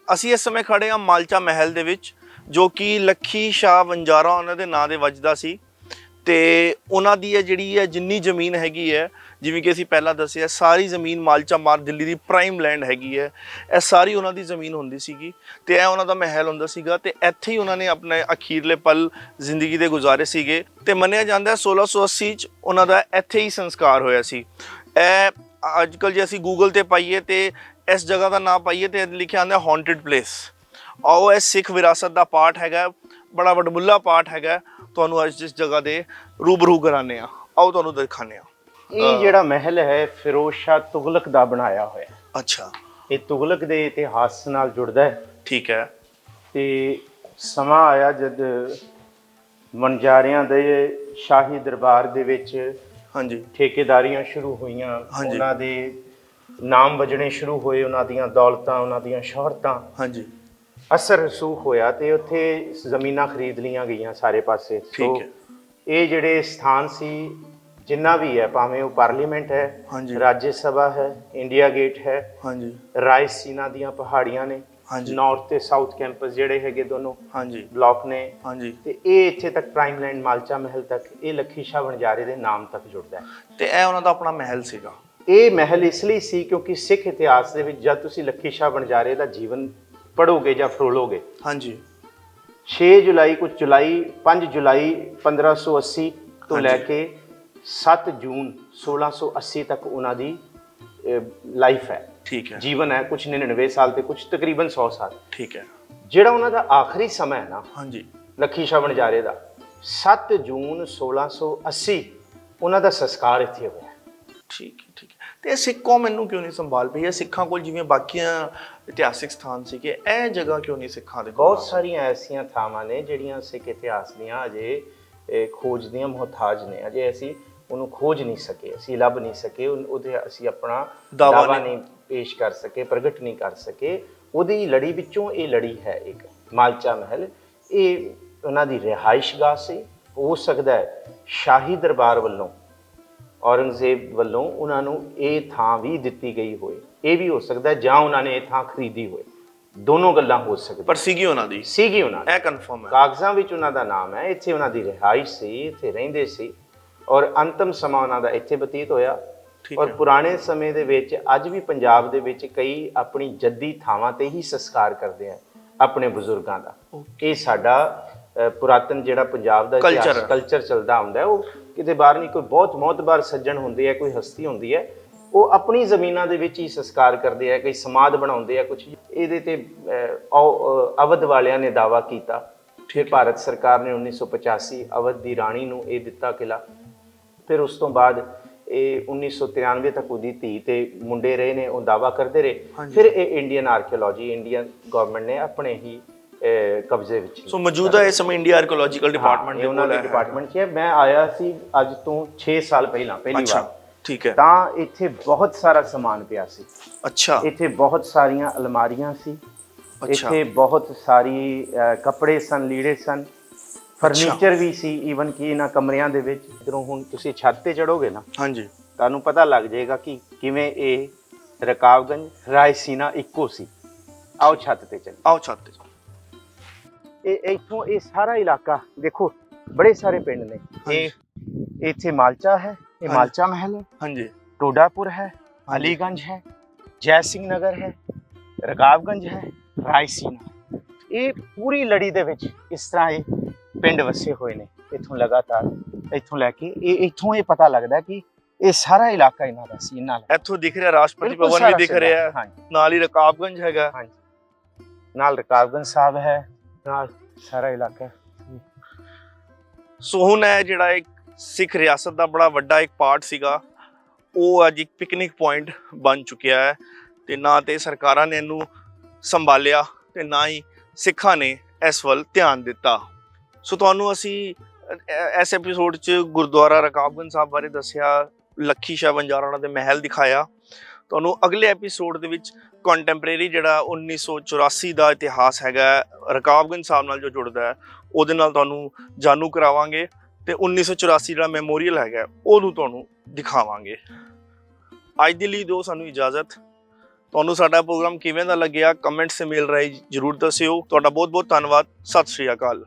ਅਸੀਂ ਇਸ ਸਮੇਂ ਖੜੇ ਹਾਂ ਮਾਲਚਾ ਮਹਿਲ ਦੇ ਵਿੱਚ, ਜੋ ਕਿ ਲੱਖੀ ਸ਼ਾਹ ਵਣਜਾਰਾ ਉਹਨਾਂ ਦੇ ਨਾਂ ਦੇ ਵੱਜਦਾ ਸੀ। ਤੇ ਉਹਨਾਂ ਦੀ ਇਹ ਜਿਹੜੀ ਹੈ ਜਿੰਨੀ ਜ਼ਮੀਨ ਹੈਗੀ ਹੈ, ਜਿਵੇਂ ਕਿ ਅਸੀਂ ਪਹਿਲਾਂ ਦੱਸਿਆ, ਸਾਰੀ ਜ਼ਮੀਨ ਮਾਲਚਾ ਮਾਰਗ ਦਿੱਲੀ ਦੀ ਪ੍ਰਾਈਮ ਲੈਂਡ ਹੈਗੀ ਹੈ, ਇਹ ਸਾਰੀ ਉਹਨਾਂ ਦੀ ਜ਼ਮੀਨ ਹੁੰਦੀ ਸੀਗੀ ਤੇ ਇਹ ਉਹਨਾਂ ਦਾ ਮਹਿਲ ਹੁੰਦਾ ਸੀਗਾ। ਤੇ ਇੱਥੇ ਹੀ ਉਹਨਾਂ ਨੇ ਆਪਣੇ ਅਖੀਰਲੇ ਪਲ ਜ਼ਿੰਦਗੀ ਦੇ ਗੁਜ਼ਾਰੇ ਸੀਗੇ। ਤੇ ਮੰਨਿਆ ਜਾਂਦਾ 1680 'ਚ ਉਹਨਾਂ ਦਾ ਇੱਥੇ ਹੀ ਸੰਸਕਾਰ ਹੋਇਆ ਸੀ। ਇਹ ਅੱਜ ਕੱਲ੍ਹ ਜੇ ਅਸੀਂ ਗੂਗਲ ਤੇ ਪਾਈਏ ਤੇ ਇਸ ਜਗ੍ਹਾ ਦਾ ਨਾਮ ਪਾਈਏ ਤੇ ਲਿਖਿਆ ਆਉਂਦਾ ਹੌਂਟਡ ਪਲੇਸ। ਆਓ ਇਹ ਸਿੱਖ ਵਿਰਾਸਤ ਦਾ ਪਾਰਟ ਹੈਗਾ, ਬੜਾ ਵਡਮੁੱਲਾ ਪਾਰਟ ਹੈਗਾ, ਤੁਹਾਨੂੰ ਅੱਜ ਇਸ ਜਗ੍ਹਾ ਦੇ ਰੂਬਰੂ ਕਰਾਉਂਦੇ ਹਾਂ। ਆਓ ਤੁਹਾਨੂੰ ਦਿਖਾਉਂਦੇ ਹਾਂ। ਇਹ ਜਿਹੜਾ ਮਹਿਲ ਹੈ ਫਿਰੋਜ਼ ਸ਼ਾਹ ਤੁਗਲਕ ਦਾ ਬਣਾਇਆ ਹੋਇਆ। ਅੱਛਾ, ਇਹ ਤੁਗਲਕ ਦੇ ਇਤਿਹਾਸ ਨਾਲ ਜੁੜਦਾ ਹੈ। ਠੀਕ ਹੈ। ਤੇ ਸਮਾਂ ਆਇਆ ਜਦ ਵਣਜਾਰਿਆਂ ਦੇ ਸ਼ਾਹੀ ਦਰਬਾਰ ਦੇ ਵਿੱਚ ਹਾਂਜੀ ਠੇਕੇਦਾਰੀਆਂ ਸ਼ੁਰੂ ਹੋਈਆਂ, ਉਹਨਾਂ ਦੇ ਨਾਮ ਵਜਣੇ ਸ਼ੁਰੂ ਹੋਏ, ਉਹਨਾਂ ਦੀਆਂ ਦੌਲਤਾਂ, ਉਹਨਾਂ ਦੀਆਂ ਸ਼ੋਹਰਤਾਂ, ਹਾਂਜੀ, ਅਸਰ ਰਸੂਖ ਹੋਇਆ ਤੇ ਉੱਥੇ ਜ਼ਮੀਨਾਂ ਖਰੀਦ ਲਈਆਂ ਗਈਆਂ ਸਾਰੇ ਪਾਸੇ। ਠੀਕ ਹੈ। ਇਹ ਜਿਹੜੇ ਸਥਾਨ ਸੀ, ਜਿੰਨਾ ਵੀ ਹੈ, ਭਾਵੇਂ ਉਹ ਪਾਰਲੀਮੈਂਟ ਹੈ, ਰਾਜ ਸਭਾ ਹੈ, ਇੰਡੀਆ ਗੇਟ ਹੈ, ਹਾਂਜੀ, ਰਾਇਸੀਨਾ ਦੀਆਂ ਪਹਾੜੀਆਂ ਨੇ, ਨਾਰਥ ਤੇ ਸਾਊਥ ਕੈਂਪਸ ਜਿਹੜੇ ਹੈਗੇ ਦੋਨੋਂ ਬਲਾਕ ਨੇ, ਤੇ ਇਹ ਇੱਥੇ ਤੱਕ ਪ੍ਰਾਈਮ ਲੈਂਡ ਮਾਲਚਾ ਮਹਿਲ ਤੱਕ ਇਹ ਲੱਖੀ ਸ਼ਾਹ ਵਣਜਾਰੇ ਦੇ ਨਾਮ ਤੱਕ ਜੁੜਦਾ ਹੈ। ਤੇ ਇਹ ਉਹਨਾਂ ਦਾ ਆਪਣਾ ਮਹਿਲ ਸੀਗਾ। ਇਹ ਮਹਿਲ ਇਸ ਲਈ ਸੀ ਕਿਉਂਕਿ ਸਿੱਖ ਇਤਿਹਾਸ ਦੇ ਵਿੱਚ ਜਦ ਤੁਸੀਂ ਲੱਖੀ ਸ਼ਾਹ ਵਣਜਾਰੇ ਦਾ ਜੀਵਨ ਪੜ੍ਹੋਗੇ ਜਾਂ ਫਰੋਲੋਗੇ, 6 ਜੁਲਾਈ 5 ਜੁਲਾਈ 1580 ਤੋਂ ਲੈ ਕੇ 7 ਜੂਨ 1680 ਤੱਕ ਉਹਨਾਂ ਦੀ ਲਾਈਫ ਹੈ, ਠੀਕ ਹੈ, ਜੀਵਨ ਹੈ। ਕੁਝ 99 ਸਾਲ ਤੇ ਕੁਝ ਤਕਰੀਬਨ 100 ਸਾਲ, ਠੀਕ ਹੈ। ਜਿਹੜਾ ਉਹਨਾਂ ਦਾ ਆਖਰੀ ਸਮਾਂ ਹੈ ਨਾ, ਲੱਖੀ ਸ਼ਾਹ ਵਣਜਾਰੇ ਦਾ, 7 ਜੂਨ 1680 ਉਹਨਾਂ ਦਾ ਸੰਸਕਾਰ ਇੱਥੇ ਹੋਇਆ। ਠੀਕ ਹੈ, ਠੀਕ ਹੈ। ਤੇ ਸਿੱਖ ਕੌਮ ਮੈਨੂੰ ਕਿਉਂ ਨਹੀਂ ਸੰਭਾਲ ਪਈ? ਸਿੱਖਾਂ ਕੋਲ ਜਿਵੇਂ ਬਾਕੀਆਂ ਇਤਿਹਾਸਿਕ ਸਥਾਨ ਸੀਗੇ, ਇਹ ਜਗ੍ਹਾ ਕਿਉਂ ਨਹੀਂ ਸਿੱਖਾਂ ਦੇ? ਬਹੁਤ ਸਾਰੀਆਂ ਐਸੀਆਂ ਥਾਵਾਂ ਨੇ ਜਿਹੜੀਆਂ ਸਿੱਖ ਇਤਿਹਾਸ ਦੀਆਂ ਅਜੇ ਖੋਜ ਦੀਆਂ ਮੁਹਤਾਜ ਨੇ। ਅਜੇ ਅਸੀਂ ਉਹਨੂੰ ਖੋਜ ਨਹੀਂ ਸਕੇ, ਅਸੀਂ ਲੱਭ ਨਹੀਂ ਸਕੇ, ਉਹਦੇ ਅਸੀਂ ਆਪਣਾ ਦਾਅਵਾ ਦਾਅਵਾ ਨਹੀਂ ਪੇਸ਼ ਕਰ ਸਕੇ, ਪ੍ਰਗਟ ਨਹੀਂ ਕਰ ਸਕੇ। ਉਹਦੀ ਲੜੀ ਵਿੱਚੋਂ ਇਹ ਲੜੀ ਹੈ ਇੱਕ ਮਾਲਚਾ ਮਹਿਲ। ਇਹ ਉਹਨਾਂ ਦੀ ਰਿਹਾਇਸ਼ਗਾਹ ਸੀ। ਹੋ ਸਕਦਾ ਹੈ ਸ਼ਾਹੀ ਦਰਬਾਰ ਵੱਲੋਂ, ਔਰੰਗਜ਼ੇਬ ਵੱਲੋਂ ਉਹਨਾਂ ਨੂੰ ਇਹ ਥਾਂ ਵੀ ਦਿੱਤੀ ਗਈ ਹੋਏ। ਇਹ ਵੀ ਹੋ ਸਕਦਾ ਜਾਂ ਉਹਨਾਂ ਨੇ ਇਹ ਥਾਂ ਖਰੀਦੀ ਹੋਏ, ਦੋਨੋਂ ਗੱਲਾਂ ਹੋ ਸਕਦੀਆਂ। ਪਰ ਸੀਗੀ ਉਹਨਾਂ ਦੀ, ਸੀਗੀ ਉਹਨਾਂ ਦੀ, ਇਹ ਕਨਫਰਮ ਹੈ। ਕਾਗਜ਼ਾਂ ਵਿੱਚ ਉਹਨਾਂ ਦਾ ਨਾਮ ਹੈ, ਇੱਥੇ ਉਹਨਾਂ ਦੀ ਰਿਹਾਇਸ਼ ਸੀ, ਇੱਥੇ ਰਹਿੰਦੇ ਸੀ ਔਰ ਅੰਤਮ ਸਮਾਂ ਉਹਨਾਂ ਦਾ ਇੱਥੇ ਬਤੀਤ ਹੋਇਆ। ਔਰ ਪੁਰਾਣੇ ਸਮੇਂ ਦੇ ਵਿੱਚ ਅੱਜ ਵੀ ਪੰਜਾਬ ਦੇ ਵਿੱਚ ਕਈ ਆਪਣੀ ਜੱਦੀ ਥਾਵਾਂ ਤੇ ਹੀ ਸੰਸਕਾਰ ਕਰਦੇ ਆ ਆਪਣੇ ਬਜ਼ੁਰਗਾਂ ਦਾ। ਇਹ ਸਾਡਾ ਪੁਰਾਤਨ ਜਿਹੜਾ ਪੰਜਾਬ ਦਾ ਕਲਚਰ ਚੱਲਦਾ ਹੁੰਦਾ, ਉਹ ਕਿਤੇ ਬਾਹਰ ਨਹੀਂ। ਕੋਈ ਬਹੁਤ ਮੌਤਬਾਰ ਸੱਜਣ ਹੁੰਦੇ ਆ, ਕੋਈ ਹਸਤੀ ਹੁੰਦੀ ਹੈ, ਉਹ ਆਪਣੀ ਜ਼ਮੀਨਾਂ ਦੇ ਵਿੱਚ ਹੀ ਸੰਸਕਾਰ ਕਰਦੇ ਆ, ਕਈ ਸਮਾਧ ਬਣਾਉਂਦੇ ਆ ਕੁਛ। ਇਹਦੇ ਤੇ ਅਵਧ ਵਾਲਿਆਂ ਨੇ ਦਾਅਵਾ ਕੀਤਾ। ਫਿਰ ਭਾਰਤ ਸਰਕਾਰ ਨੇ 1985 ਅਵਧ ਦੀ ਰਾਣੀ ਨੂੰ ਇਹ ਦਿੱਤਾ ਕਿਲਾ। ਫਿਰ ਉਸ ਤੋਂ ਬਾਅਦ ਇਹ 1993 ਤੱਕ ਉਹਦੀ ਧੀ ਤੇ ਮੁੰਡੇ ਰਹੇ ਨੇ, ਉਹ ਦਾਅਵਾ ਕਰਦੇ ਰਹੇ। ਫਿਰ ਇਹ ਇੰਡੀਅਨ ਆਰਕੀਓਲੋਜੀ, ਇੰਡੀਅਨ ਗਵਰਨਮੈਂਟ ਨੇ ਆਪਣੇ ਹੀ ਕਬਜ਼ੇ ਵਿੱਚ। ਸੋ ਮੌਜੂਦਾ ਇਸ ਸਮੇਂ ਇੰਡੀਆ ਆਰਕੀਓਲੋਜੀਕਲ ਡਿਪਾਰਟਮੈਂਟ ਦੇ ਉਹਨਾਂ ਦੇ ਡਿਪਾਰਟਮੈਂਟ 'ਚ ਹੈ। ਮੈਂ ਆਇਆ ਸੀ ਅੱਜ ਤੋਂ 6 ਸਾਲ ਪਹਿਲਾਂ ਪਹਿਲੀ ਵਾਰ। ਠੀਕ ਹੈ। ਤਾਂ ਇੱਥੇ ਬਹੁਤ ਸਾਰਾ ਸਮਾਨ ਪਿਆ ਸੀ। ਅੱਛਾ। ਇੱਥੇ ਬਹੁਤ ਸਾਰੀਆਂ ਅਲਮਾਰੀਆਂ ਸੀ, ਇੱਥੇ ਬਹੁਤ ਸਾਰੀ ਕੱਪੜੇ ਸਨ, ਲੀੜੇ ਸਨ, ਫਰਨੀਚਰ ਵੀ ਸੀ। ਈਵਨ ਕਿ ਇਹਨਾਂ ਕਮਰਿਆਂ ਦੇ ਵਿੱਚ ਜਦੋਂ ਹੁਣ ਤੁਸੀਂ ਛੱਤ ਤੇ ਚੜੋਗੇ ਨਾ, ਹਾਂਜੀ, ਤੁਹਾਨੂੰ ਪਤਾ ਲੱਗ ਜਾਏਗਾ ਕਿ ਕਿਵੇਂ ਇਹ ਰਕਾਬਗੰਜ, ਰਾਇਸੀਨਾ ਇੱਕੋ ਸੀ। ਆਓ ਛੱਤ ਤੇ ਚੱਲੀਏ। ਆਓ ਛੱਤ ਤੇ। ਇਹ ਇੱਥੋਂ ਇਹ ਸਾਰਾ ਇਲਾਕਾ ਦੇਖੋ, ਬੜੇ ਸਾਰੇ ਪਿੰਡ ਨੇ। ਇਹ ਇੱਥੇ ਮਾਲਚਾ ਹੈ, ਇਹ ਮਾਲਚਾ ਮਹਿਲ ਹੈ। ਹਾਂਜੀ। ਟੋਡਾਪੁਰ ਹੈ, ਅਲੀਗੰਜ ਹੈ, ਜੈ ਸਿੰਘ ਨਗਰ ਹੈ, ਰਕਾਬਗੰਜ ਹੈ, ਰਾਇਸੀਨਾ। ਇਹ ਪੂਰੀ ਲੜੀ ਦੇ ਵਿੱਚ ਇਸ ਤਰ੍ਹਾਂ ਇਹ ਪਿੰਡ ਵਸੇ ਹੋਏ ਨੇ। ਇੱਥੋਂ ਲਗਾਤਾਰ ਇੱਥੋਂ ਲੈ ਕੇ ਇੱਥੋਂ ਇਹ ਪਤਾ ਲੱਗਦਾ ਕਿ ਇਹ ਸਾਰਾ ਇਲਾਕਾ ਇਹਨਾਂ ਦਾ ਸੀ। ਇਹਨਾਂ ਦਾ ਇੱਥੋਂ ਦਿਖ ਰਿਹਾ ਰਾਸ਼ਟਰਪਤੀ ਭਵਨ ਵੀ ਦਿਖ ਰਿਹਾ ਹੈ, ਨਾਲ ਹੀ ਰਕਾਬਗੰਜ ਹੈਗਾ। ਹਾਂਜੀ, ਨਾਲ ਰਕਾਬਗੰਜ ਸਾਹਿਬ ਹੈ, ਨਾਲ ਸਾਰਾ ਇਲਾਕਾ। ਸੋ ਹੁਣ ਹੈ ਜਿਹੜਾ ਇੱਕ ਸਿੱਖ ਰਿਆਸਤ ਦਾ ਬੜਾ ਵੱਡਾ ਇੱਕ ਪਾਰਟ ਸੀਗਾ, ਉਹ ਅੱਜ ਇੱਕ ਪਿਕਨਿਕ ਪੁਆਇੰਟ ਬਣ ਚੁੱਕਿਆ ਹੈ। ਤੇ ਨਾ ਤੇ ਸਰਕਾਰਾਂ ਨੇ ਇਹਨੂੰ ਸੰਭਾਲਿਆ ਤੇ ਨਾ ਹੀ ਸਿੱਖਾਂ ਨੇ ਇਸ ਵੱਲ ਧਿਆਨ ਦਿੱਤਾ। ਸੋ ਤੁਹਾਨੂੰ ਅਸੀਂ ਇਸ ਐਪੀਸੋਡ 'ਚ ਗੁਰਦੁਆਰਾ ਰਕਾਬਗੰਜ ਸਾਹਿਬ ਬਾਰੇ ਦੱਸਿਆ, ਲੱਖੀ ਸ਼ਾਹ ਵੰਜਾਰਾ ਦੇ ਮਹਿਲ ਦਿਖਾਇਆ। ਤੁਹਾਨੂੰ ਅਗਲੇ ਐਪੀਸੋਡ ਦੇ ਵਿੱਚ ਕੰਟੈਂਪਰੇਰੀ ਜਿਹੜਾ 1984 ਦਾ ਇਤਿਹਾਸ ਹੈਗਾ ਰਕਾਬਗੰਜ ਸਾਹਿਬ ਨਾਲ ਜੋ ਜੁੜਦਾ ਹੈ, ਉਹਦੇ ਨਾਲ ਤੁਹਾਨੂੰ ਜਾਣੂ ਕਰਾਵਾਂਗੇ ਤੇ 1984 ਜਿਹੜਾ ਮੈਮੋਰੀਅਲ ਹੈਗਾ ਉਹਨੂੰ ਤੁਹਾਨੂੰ ਦਿਖਾਵਾਂਗੇ। ਅੱਜ ਦੇ ਲਈ ਦਿਓ ਸਾਨੂੰ ਇਜਾਜ਼ਤ। ਤੁਹਾਨੂੰ ਸਾਡਾ ਪ੍ਰੋਗਰਾਮ ਕਿਵੇਂ ਦਾ ਲੱਗਿਆ ਕਮੈਂਟਸ 'ਚ ਮੇਲ ਰਾਹੀਂ ਜ਼ਰੂਰ ਦੱਸਿਓ। ਤੁਹਾਡਾ ਬਹੁਤ ਬਹੁਤ ਧੰਨਵਾਦ। ਸਤਿ ਸ਼੍ਰੀ ਅਕਾਲ।